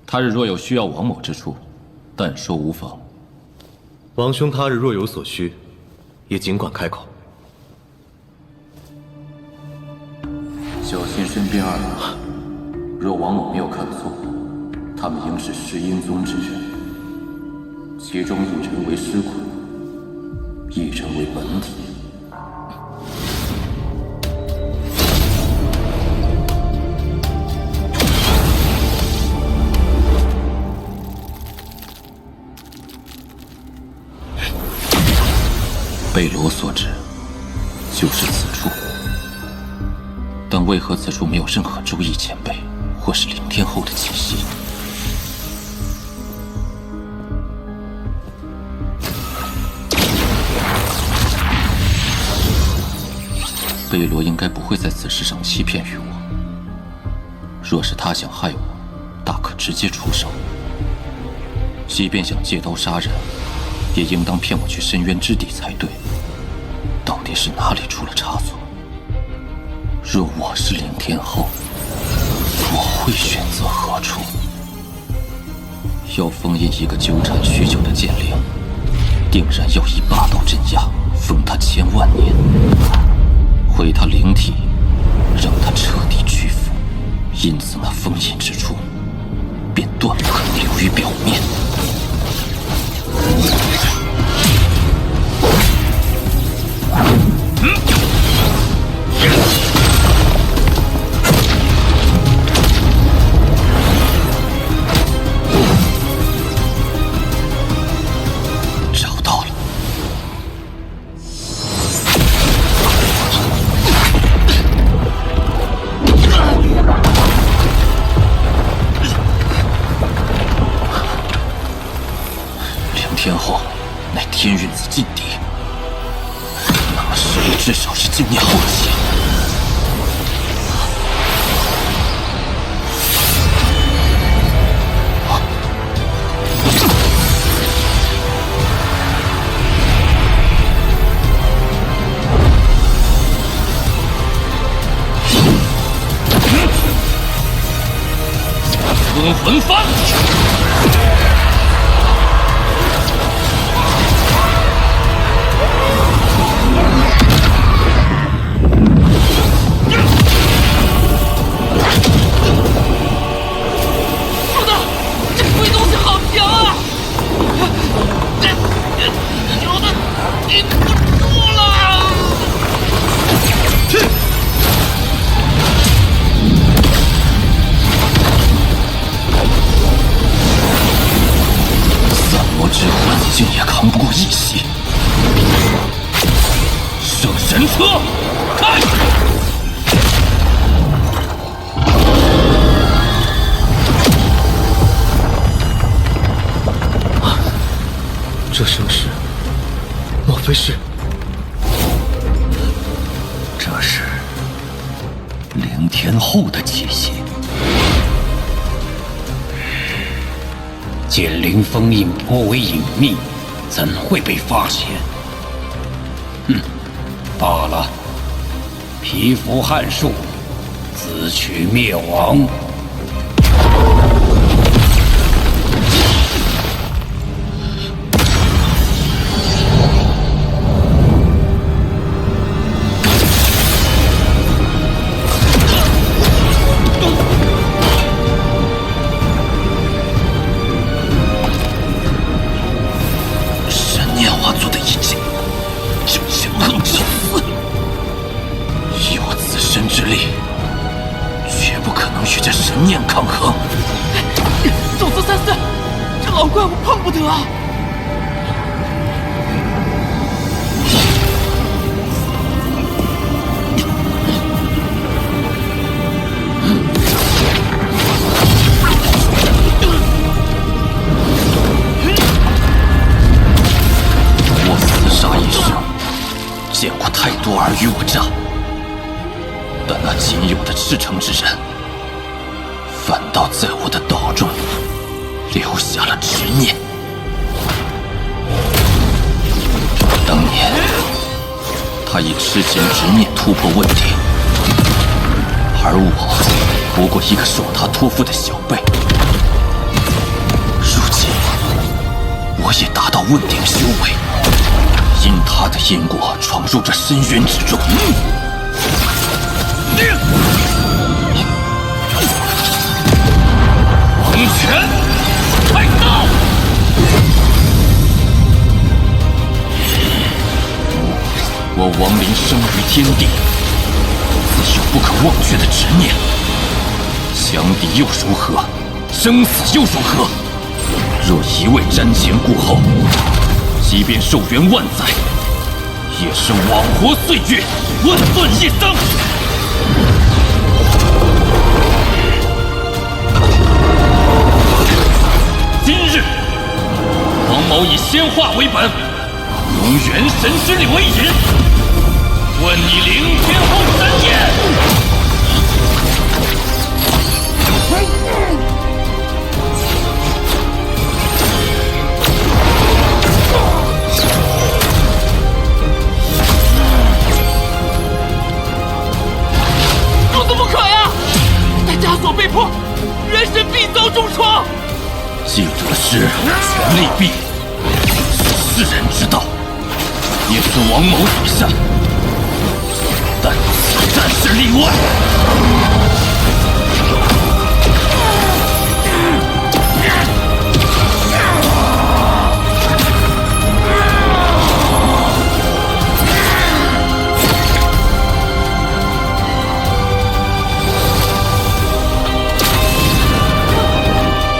他日若有需要王某之处，但说无妨。王兄他日若有所需，也尽管开口。小心身边二人，若王某没有看错，他们应是石阴宗之人，其中一人为师坤，一人为本体。贝罗所指，就是此处。但为何此处没有任何周易前辈或是凌天后的气息？贝罗应该不会在此事上欺骗于我。若是他想害我，大可直接出手。即便想借刀杀人，也应当骗我去深渊之地才对。到底是哪里出了差错？若我是凌天后，我会选择何处？要封印一个纠缠许久的剑灵，定然要以霸道镇压，封他千万年，毁他灵体，让他彻底屈服。因此，那封印之处便断不可能流于表面。找到了。凌天后乃天运子劲敌，那么实力至少是今年后期。吞魂幡。主子，这鬼东西好强啊！有的顶不住了。散魔之魂竟也扛不过一袭。圣神车，开！这声势，莫非是？这是凌天后的气息。剑灵封印颇为隐秘，怎会被发现？罢了，蚍蜉撼树，自取灭亡。抗衡！种子三四，这老怪物碰不得啊！我厮杀一生，见过太多尔虞我诈，但那仅有的赤诚之人，反倒在我的岛中留下了执念。当年，他以痴情执念突破问题，而我不过一个受他托付的小辈。如今，我也达到问鼎修为，因他的因果闯入这深渊之中。王权开刀！我亡灵生于天地，自有不可忘却的执念。强敌又如何？生死又如何？若一味瞻前顾后，即便寿元万载，也是枉活岁月，混沌一生。今日，王某以仙化为本，用元神之力为引，问你凌天后3年。如此不可呀！待枷锁被破，元神必遭重创。记住的是，权力弊是世人之道，也是王某所向。但此战是例外。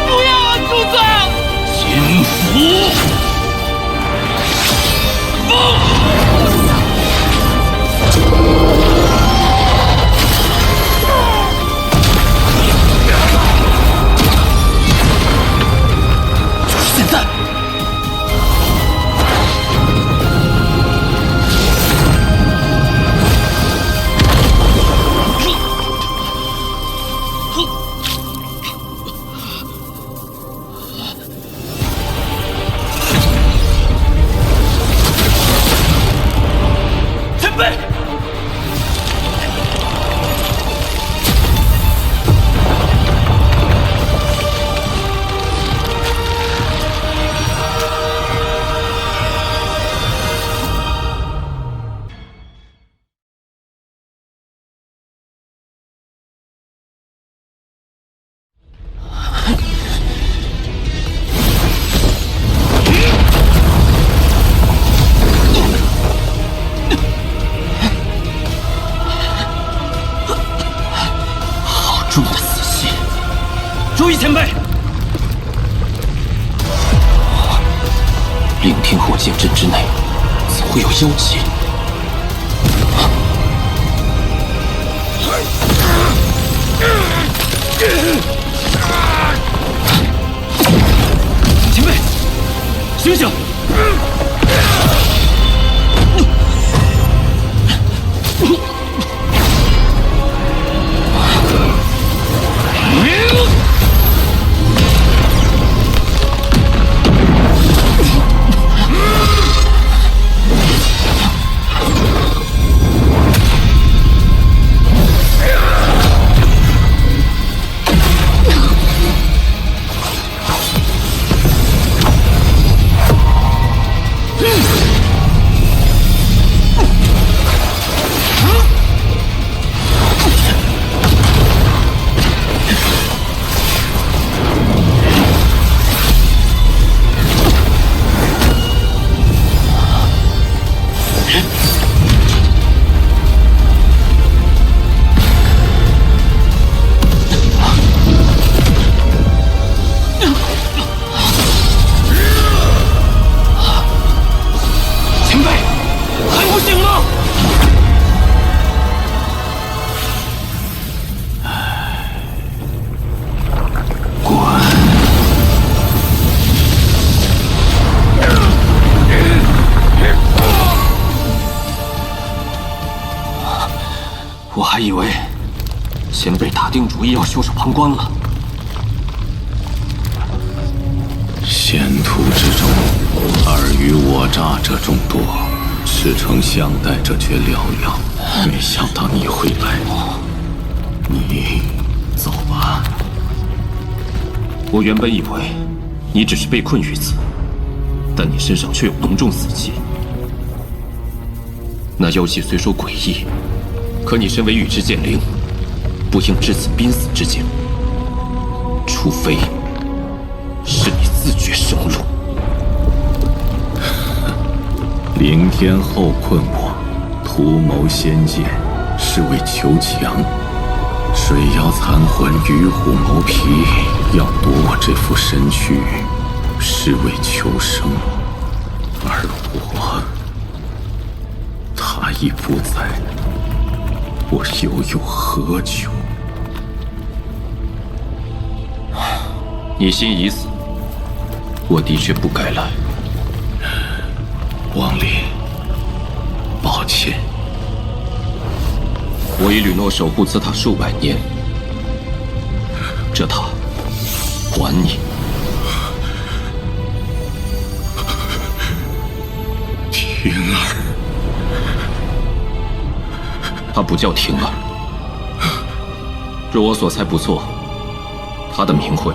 不要啊，主子！金符风。就是现在！前辈！好重的死气！注意，前辈！凌天后剑阵之内，怎会有妖气？前辈，醒醒！前辈，还不醒吗？滚！我还以为前辈打定主意要袖手旁观了。险途之中，尔虞我诈者众多，赤诚相待者却寥寥。没想到你会来，你走吧。我原本以为你只是被困于此，但你身上却有浓重死气。那妖气虽说诡异，可你身为宇之剑灵，不应至此濒死之境。除非是你自绝生路。凌天后困我，图谋仙界，是为求强。水妖残魂与虎谋皮，要夺我这副身躯，是为求生。而我，他已不在，我又有何求？你心已死，我的确不该来。王林，抱歉，我已陨落守护此塔数百年，这塔还你。婷儿，他不叫婷儿，若我所猜不错，他的名讳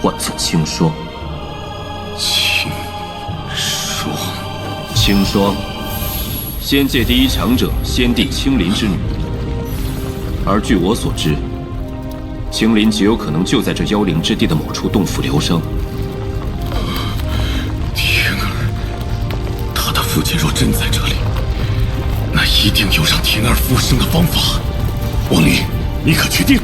唤作青霜。青霜，青霜，仙界第一强者仙帝青林之女。而据我所知，青林极有可能就在这妖灵之地的某处洞府疗伤。婷儿，他的父亲若真在这里，那一定有让婷儿复生的方法。王离，你可确定？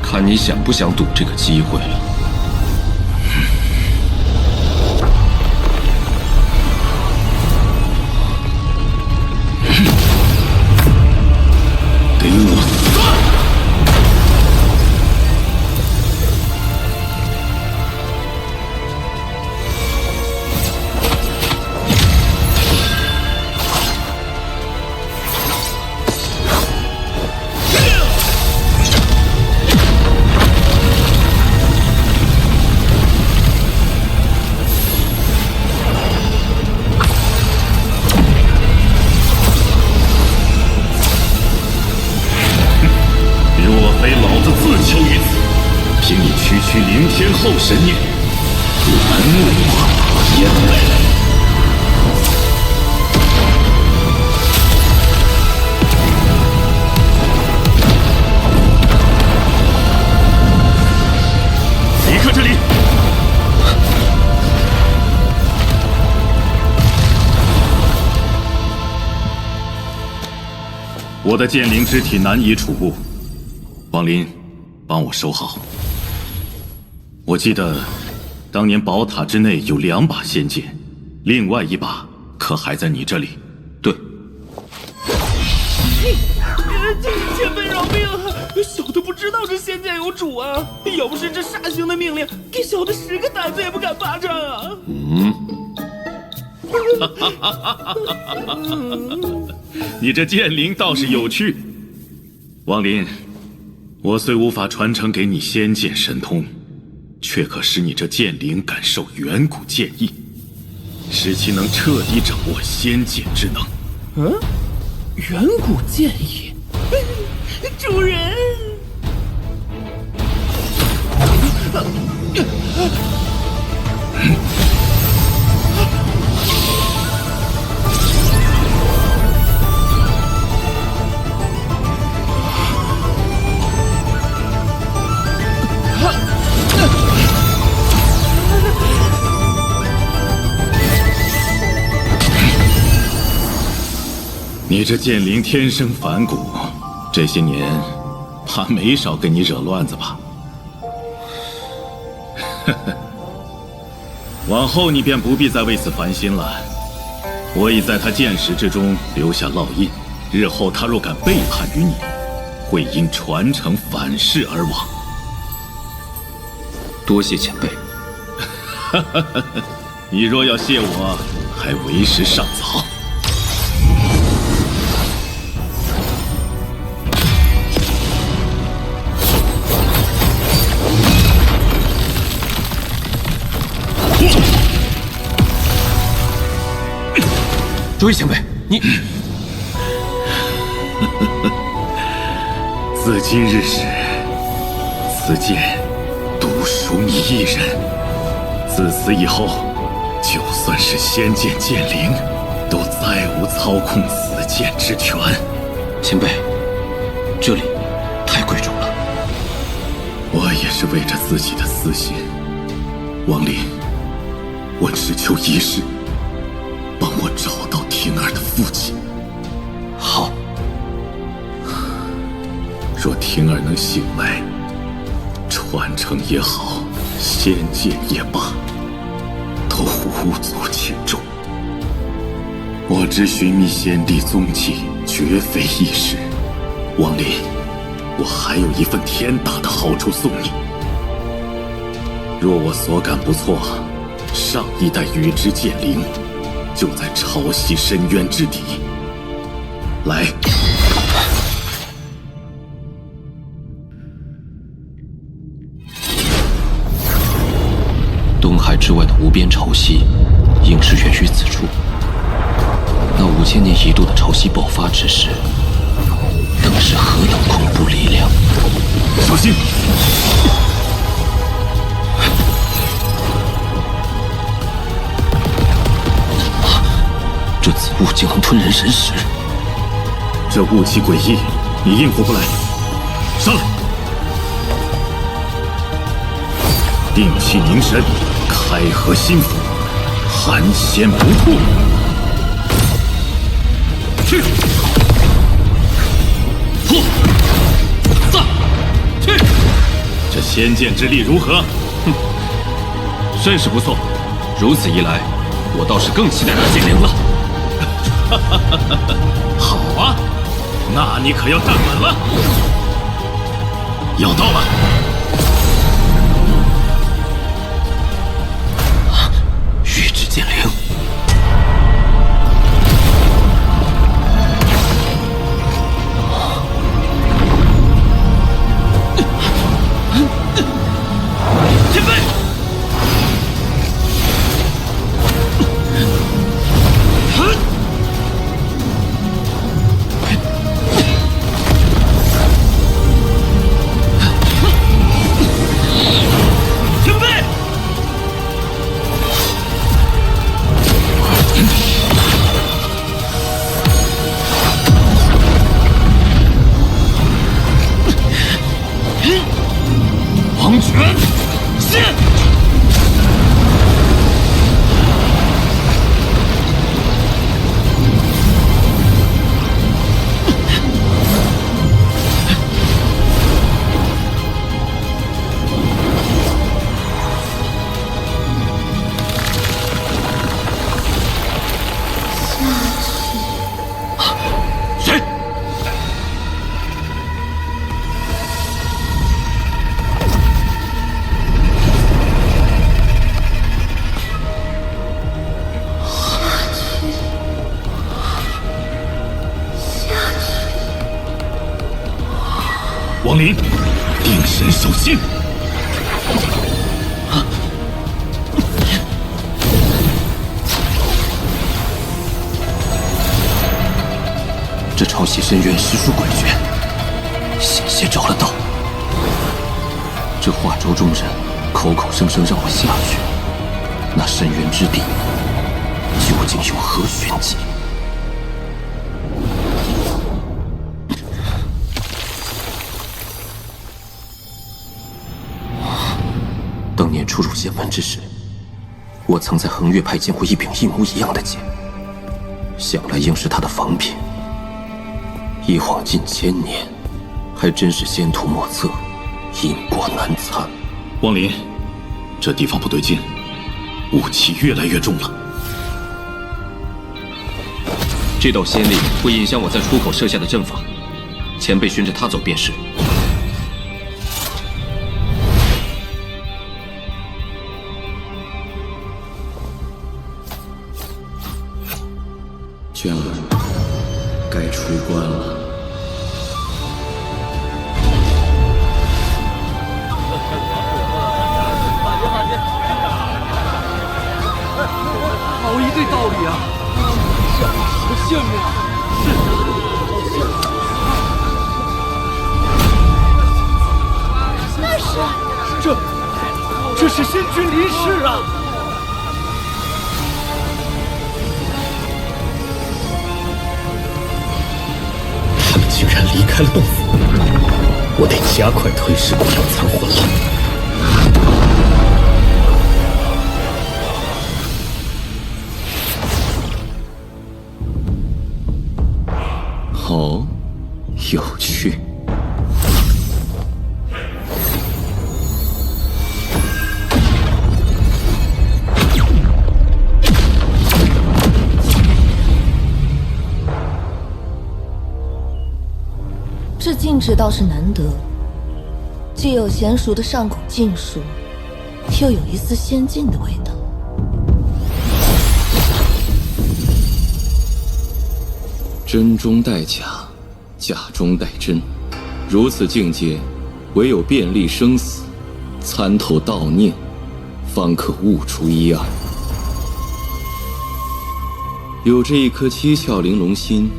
看你想不想赌这个机会了。给我死！凭你区区灵天后神念，不敢怒我烟雷。离开这里！我的剑灵之体难以储物，王林，帮我收好。我记得，当年宝塔之内有2把仙剑，另外1把可还在你这里？对。前辈饶命啊！小的不知道这仙剑有主啊！要不是这煞星的命令，给小的10个胆子也不敢霸占啊！你这剑灵倒是有趣，王林，我虽无法传承给你仙剑神通，却可使你这剑灵感受远古剑意，使其能彻底掌握仙剑之能。远古剑意，主人。你这剑灵天生反骨，这些年怕没少给你惹乱子吧？往后你便不必再为此烦心了。我已在他剑识之中留下烙印，日后他若敢背叛于你，会因传承反噬而亡。多谢前辈。你若要谢我，还为时尚早。诸位前辈，你自今日始，此剑独属你一人。自此以后，就算是仙剑剑灵，都再无操控此剑之权。前辈，这里太贵重了。我也是为着自己的私心。王林，我只求一事，帮我找到婷儿的父亲。好。若婷儿能醒来，传承也好，仙剑也罢，都无足轻重。我只寻觅先帝踪迹，绝非易事。王林，我还有一份天大的好处送你。若我所感不错，上一代羽之剑灵就在潮汐深渊之底。来。东海之外的无边潮汐，应是源于此处。那5000年一度的潮汐爆发之时，当是何等恐怖力量！小心！这紫雾竟能吞人神识，这雾气诡异，你应付不来。上来！定气凝神，开合心腹，寒仙不吐。去！破！散！去！这仙剑之力如何？哼，甚是不错。如此一来，我倒是更期待那精灵了。好啊，那你可要站稳了。要到了。玉质剑灵。前辈。王权现！谁？王林，定神守心。这潮汐深渊实属诡谲，险些着了道。这化州众人口口声声让我下去，那深渊之地究竟有何玄机？当年初入仙门之时，我曾在恒月派见过一柄一模一样的剑，想来应是他的仿品。一晃近1000年，还真是仙途莫测，因果难参。王林，这地方不对劲，雾气越来越重了。这道仙力会影响我在出口设下的阵法，前辈循着它走便是。娟儿，该出关了。好一对道理啊！好羡慕啊！那是这是仙君离世啊！他们竟然离开了洞府，我得加快吞噬古妖残魂了。好，有趣。这禁制倒是难得，既有娴熟的上古禁术，又有一丝仙境的味道。真中带假，假中带真，如此境界，唯有遍历生死，参透道念，方可悟出一二。有这一颗七窍玲珑心，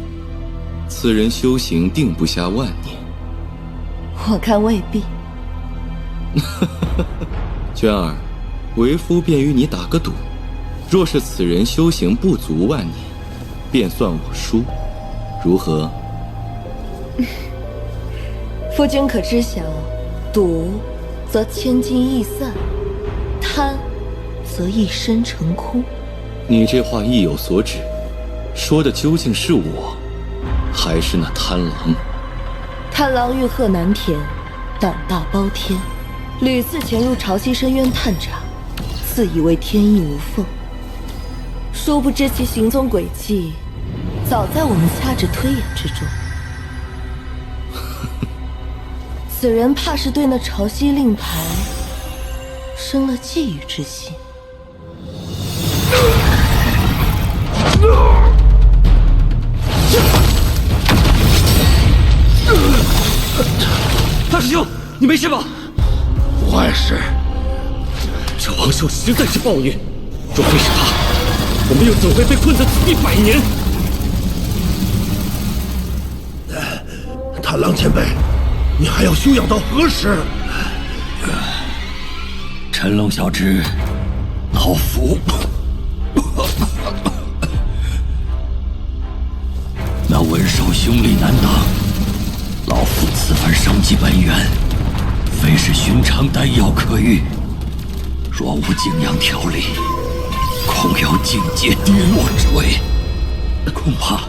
此人修行定不下万年。我看未必。娟儿，为夫便与你打个赌，若是此人修行不足万年，便算我输，如何？夫君可知晓，赌则千金易散，贪则一身成空。你这话意有所指，说的究竟是我，还是那贪狼？贪狼欲壑难填，胆大包天，屡次潜入潮汐深渊探查，自以为天衣无缝，殊不知其行踪轨迹早在我们掐指推演之中。此人怕是对那潮汐令牌生了觊觎之心。大师兄，你没事吧？不碍事。这王寿实在是暴虐，若非是他，我们又怎会被困在此地100年？贪狼前辈，你还要休养到何时？陈龙小侄，老夫那文寿凶力难挡，老夫此番伤及本源，非是寻常丹药可愈。若无景阳调理，恐有境界跌落之危，恐怕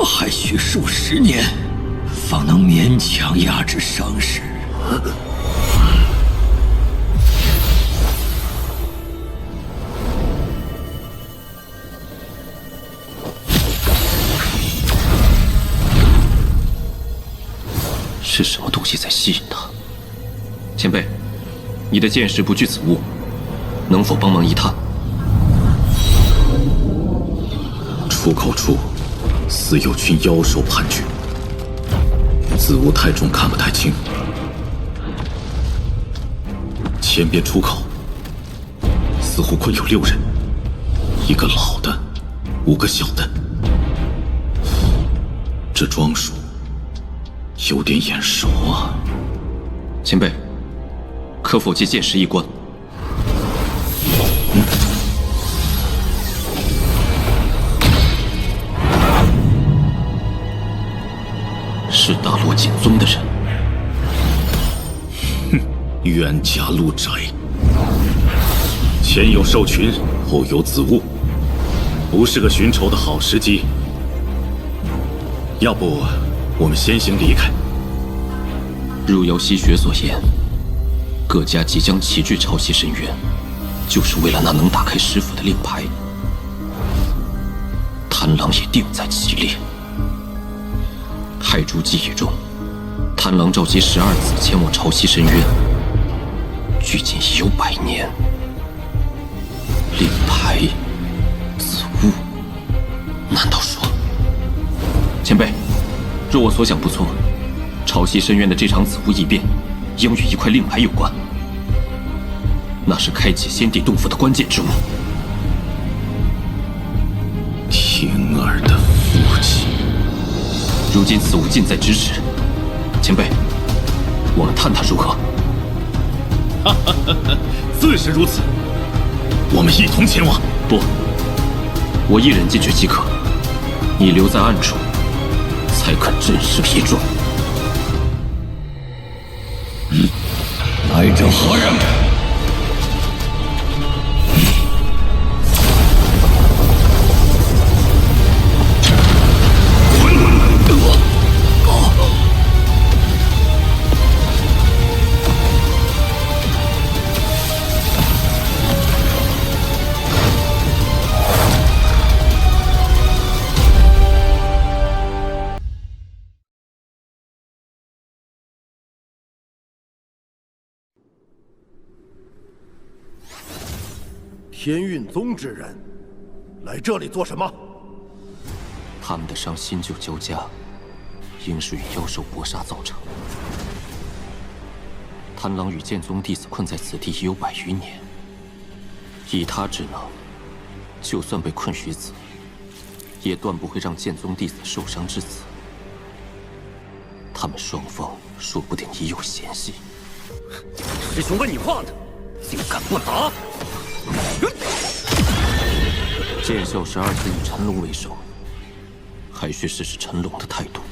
还需数十年，方能勉强压制伤势。是什么东西在吸引他？前辈，你的剑识不惧此物，能否帮忙一探？出口处似有群妖兽盘踞，此物太重，看不太清。前边出口似乎困有6人，1个老的，5个小的。这装束有点眼熟啊！前辈，可否借剑识一观？是大罗锦宗的人。哼，冤家路窄，前有兽群，后有子物，不是个寻仇的好时机。要不，我们先行离开。如姚希雪所言，各家即将齐聚潮汐深渊，就是为了那能打开师傅的令牌。贪狼也定在其列。太珠记忆中，贪狼召集12子前往潮汐深渊，距今已有100年。令牌，子物，难道说？前辈，若我所想不错，潮汐深渊的这场子物异变，应与一块令牌有关。那是开启仙地洞府的关键之物。天儿的父亲。如今此物近在咫尺，前辈，我们探它如何？哈哈哈哈，自是如此。我们一同前往。不，我一人进去即可，你留在暗处，才肯震慑一状。来者何人？天运宗之人，来这里做什么？他们的伤新旧交加，应是与妖兽搏杀造成。贪狼与剑宗弟子困在此地已有100余年，以他之能，就算被困于此，也断不会让剑宗弟子受伤至此。他们双方说不定已有嫌隙。师兄问你话呢，竟敢不答！见效12次以陈龙为首，还需试试陈龙的态度。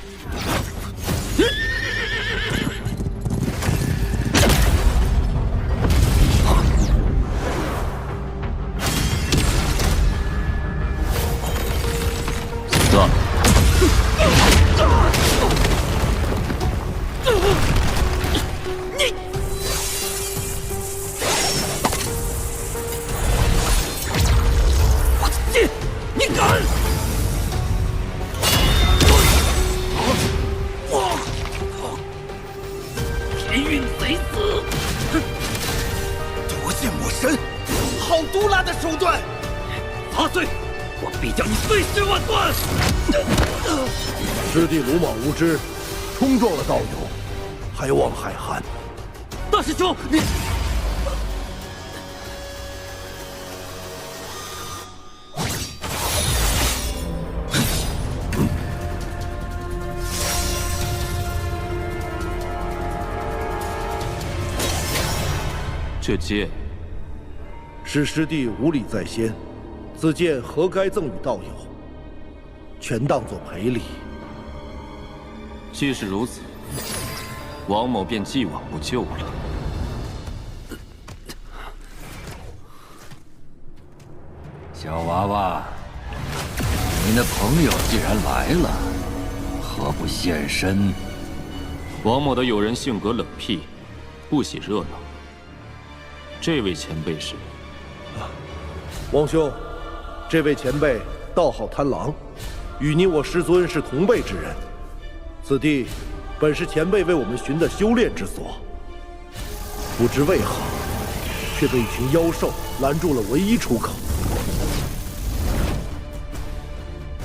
师弟鲁莽无知，冲撞了道友，还望海涵。大师兄，你这剑是师弟无礼在先，此剑何该赠与道友？全当作赔礼。既是如此，王某便既往不咎了。小娃娃，你的朋友既然来了，何不现身？王某的友人性格冷僻，不喜热闹。这位前辈是？王兄，这位前辈道号贪狼，与你我师尊是同辈之人。此地本是前辈为我们寻的修炼之所，不知为何，却被一群妖兽拦住了唯一出口。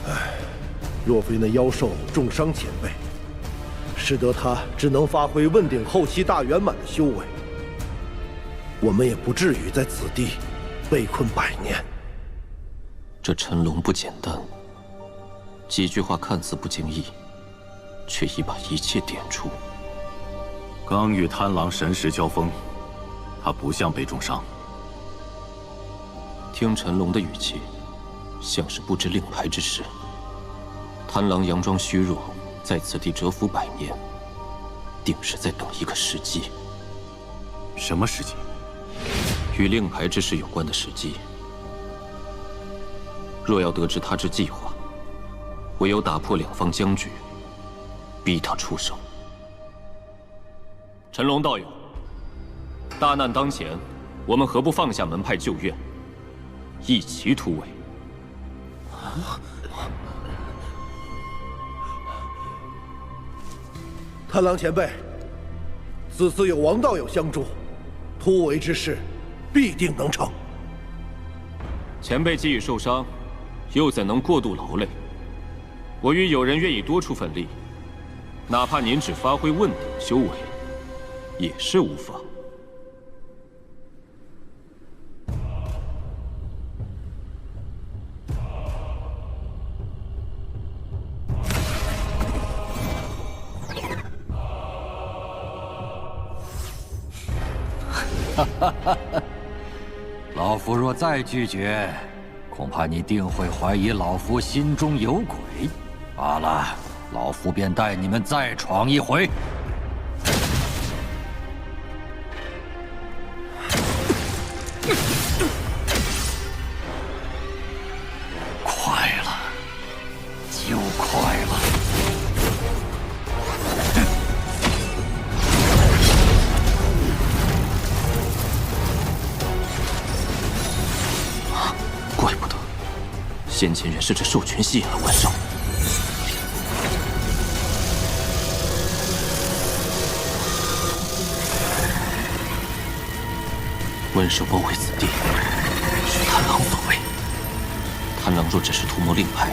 唉，若非那妖兽重伤前辈，使得他只能发挥问鼎后期大圆满的修为，我们也不至于在此地被困100年。这陈龙不简单，几句话看似不经意，却已把一切点出。刚与贪狼神识交锋，他不像被重伤。听陈龙的语气，像是不知令牌之事。贪狼佯装虚弱，在此地蛰伏100年，定是在等一个时机。什么时机？与令牌之事有关的时机。若要得知他之计划，唯有打破两方僵局，逼他出手。陈龙道友，大难当前，我们何不放下门派旧怨，一齐突围？贪狼前辈，此次有王道友相助，突围之事必定能成。前辈既已受伤，又怎能过度劳累？我与友人愿意多出份力，哪怕您只发挥问鼎修为，也是无妨。老夫若再拒绝，恐怕你定会怀疑老夫心中有鬼。罢了，老夫便带你们再闯一回。快了，就快了。怪不得，先前原是这兽群吸引了万兽。温兽包围此地，是贪狼所为。贪狼若只是图谋令牌，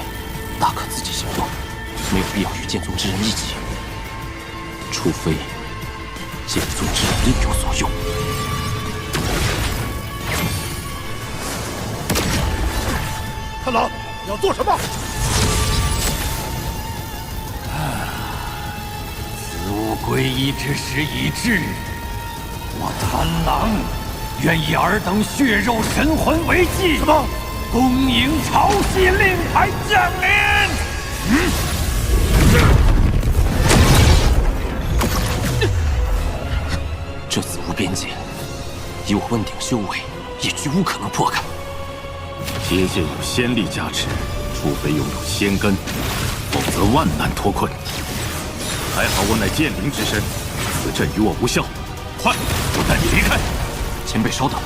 大可自己行动，没有必要与剑宗之人一起。除非剑宗之人另有所用。太郎，你要做什么？子午归一之时已至，我贪狼愿以尔等血肉神魂为祭，什么？恭迎潮汐令牌降临。这子午边界，以我问鼎修为，也绝无可能破开。结界有仙力加持，除非拥有仙根，否则万难脱困。还好我乃剑灵之身，此阵与我无效。快，我带你离开。前辈稍等。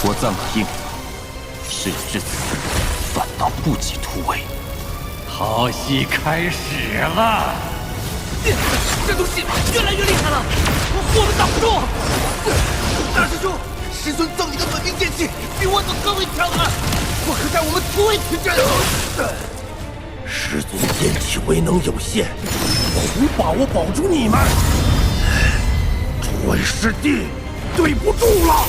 我暂可应允，事已至此，反倒不及突围。好戏开始了！这东西越来越厉害了，我们挡不住！大师兄，师尊赠你的本命剑气比我等更为强悍，我可带我们突围此阵。师尊剑气威能有限，我无把握保住你们。诸位师弟，对不住了！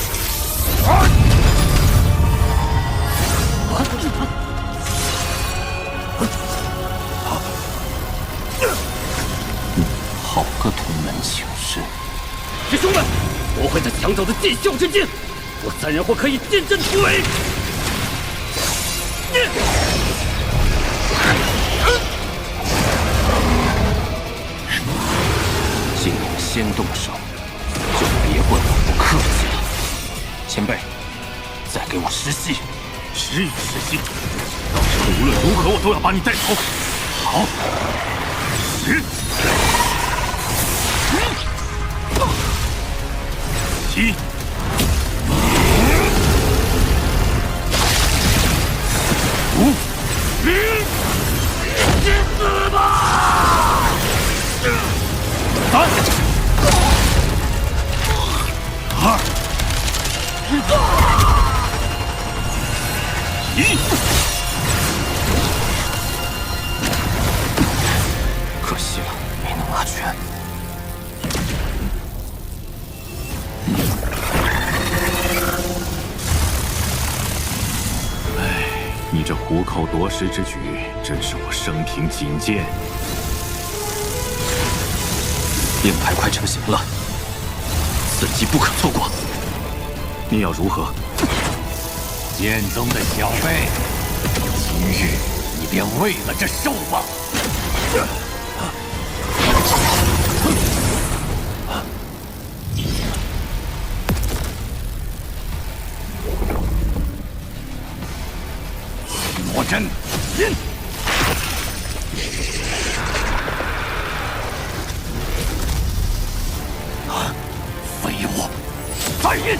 好个同门情深！师兄们，我会这强者的剑鞘之间，我3人或可以剑阵突围。既然先动手，就别怪我不客气了。前辈，再给我10息。10与10息，到时候无论如何我都要把你带走。好，10、7、5、去死吧！3、2、1。可惜了，没能拿全。你这虎口夺食之举，真是我生平仅见。令牌快成型了，此机不可错过。你要如何？剑宗的小辈，今日你便为了这兽吧！魔针引，废物，再引。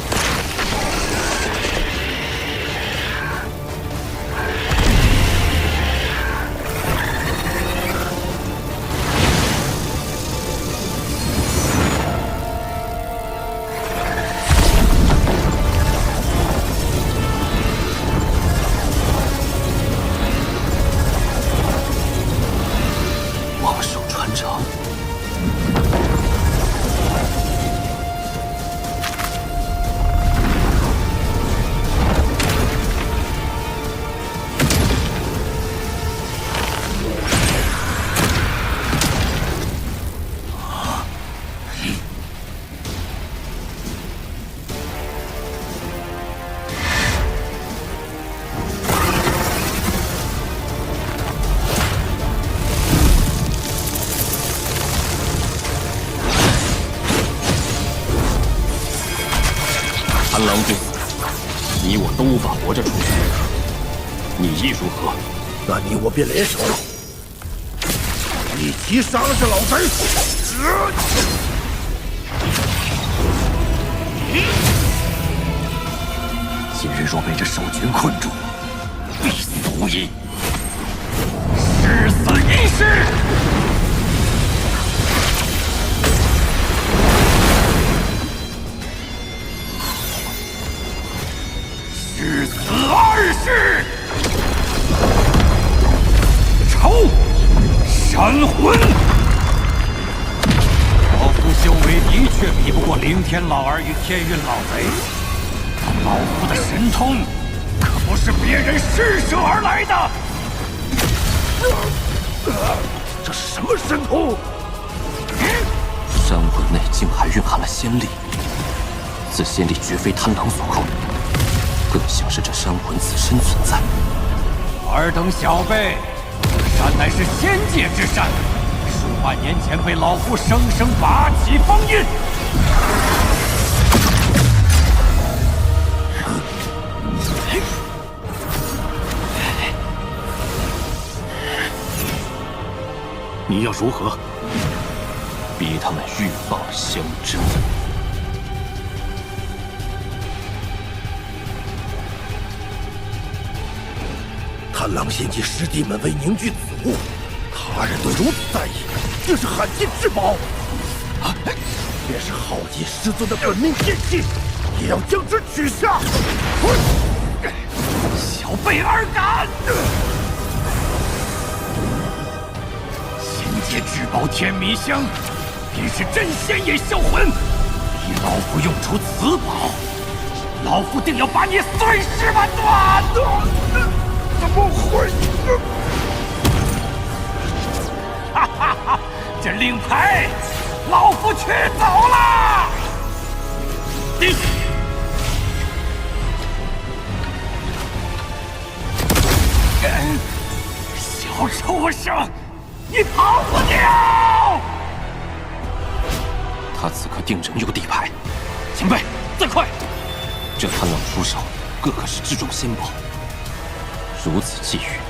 望手传承。豺狼之死，你我都无法活着出去。你意如何？那你我便联手，一起杀了这老贼！今日若被这兽群困住，必死无疑。誓死一试！滚！老夫修为的确比不过凌天老儿与天运老贼，但老夫的神通可不是别人施舍而来的。这是什么神通？山魂内竟还蕴含了仙力，此仙力绝非贪狼所控，更像是这山魂自身存在。尔等小辈，此山乃是仙界之山，数万年前被老夫生生拔起封印。你要如何？逼他们鹬蚌相争。贪狼仙界师弟们为凝聚此物，他人都如此在意，这是罕见至宝。便是耗尽师尊的本命剑气，也要将之取下。小辈尔敢！仙界至宝天迷香，便是真仙也销魂。你老夫用出此宝，老夫定要把你碎尸万段！怎么会？哈哈哈！这令牌，老夫取走了。小畜生，你跑不掉！他此刻定仍有底牌。前辈，再快！这贪狼出手，个个是至重仙宝。如此际遇，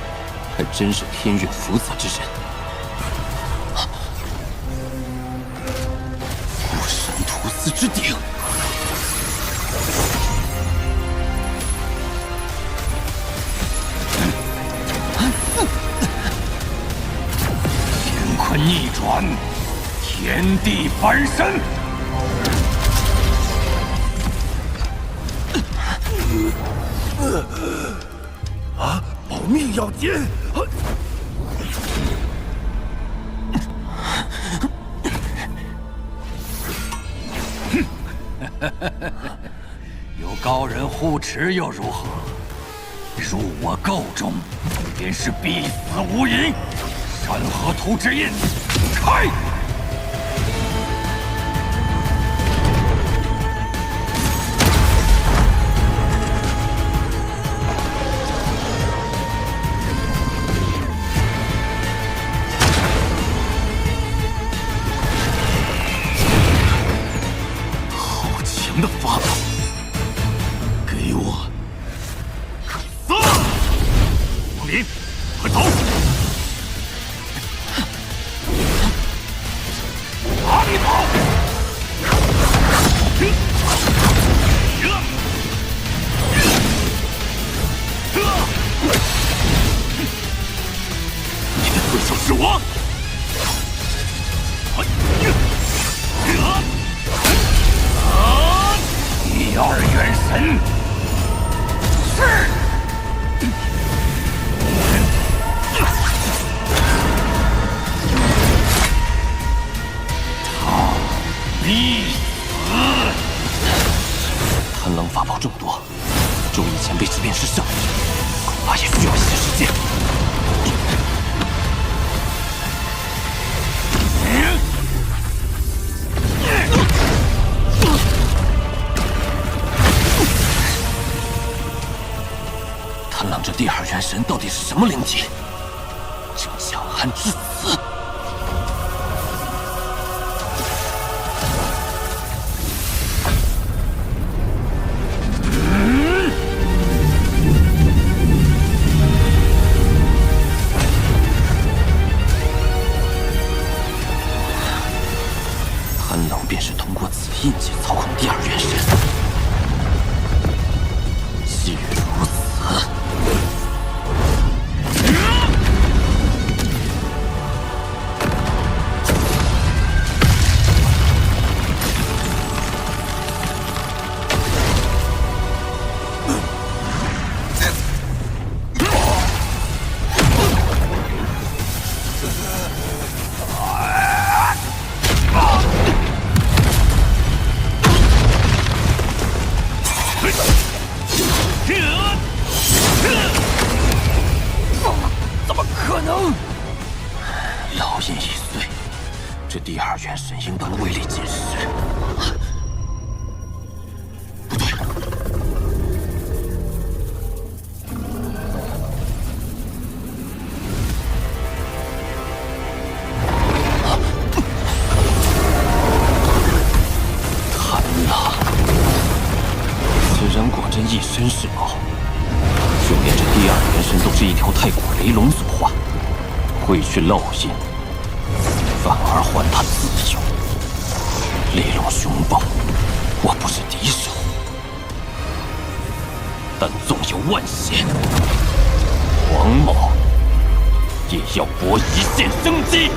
还真是天运福泽之人。护神屠司之鼎，乾坤逆转，天地翻身。啊！保命要紧！有高人护持又如何？入我构中，便是必死无疑。山河图之印，开！的法宝，给我！死！王林，快走！哪里跑？你的对手是我！第二元神是。他必死。贪狼法宝众多，周易前辈即便是胜，恐怕也需要些时间。贪狼这第二元神到底是什么灵体？这么强悍至此！贪狼便是通过此印记操控第二元神。既如此。这第二元神应当威力尽失。不对，贪狼，此人果真一身是宝，就连这第二元神都是一条太古雷龙所化，会去烙印，反而还他自由。雷龙凶暴，我不是敌手，但纵有万险，黄某也要搏一线生机。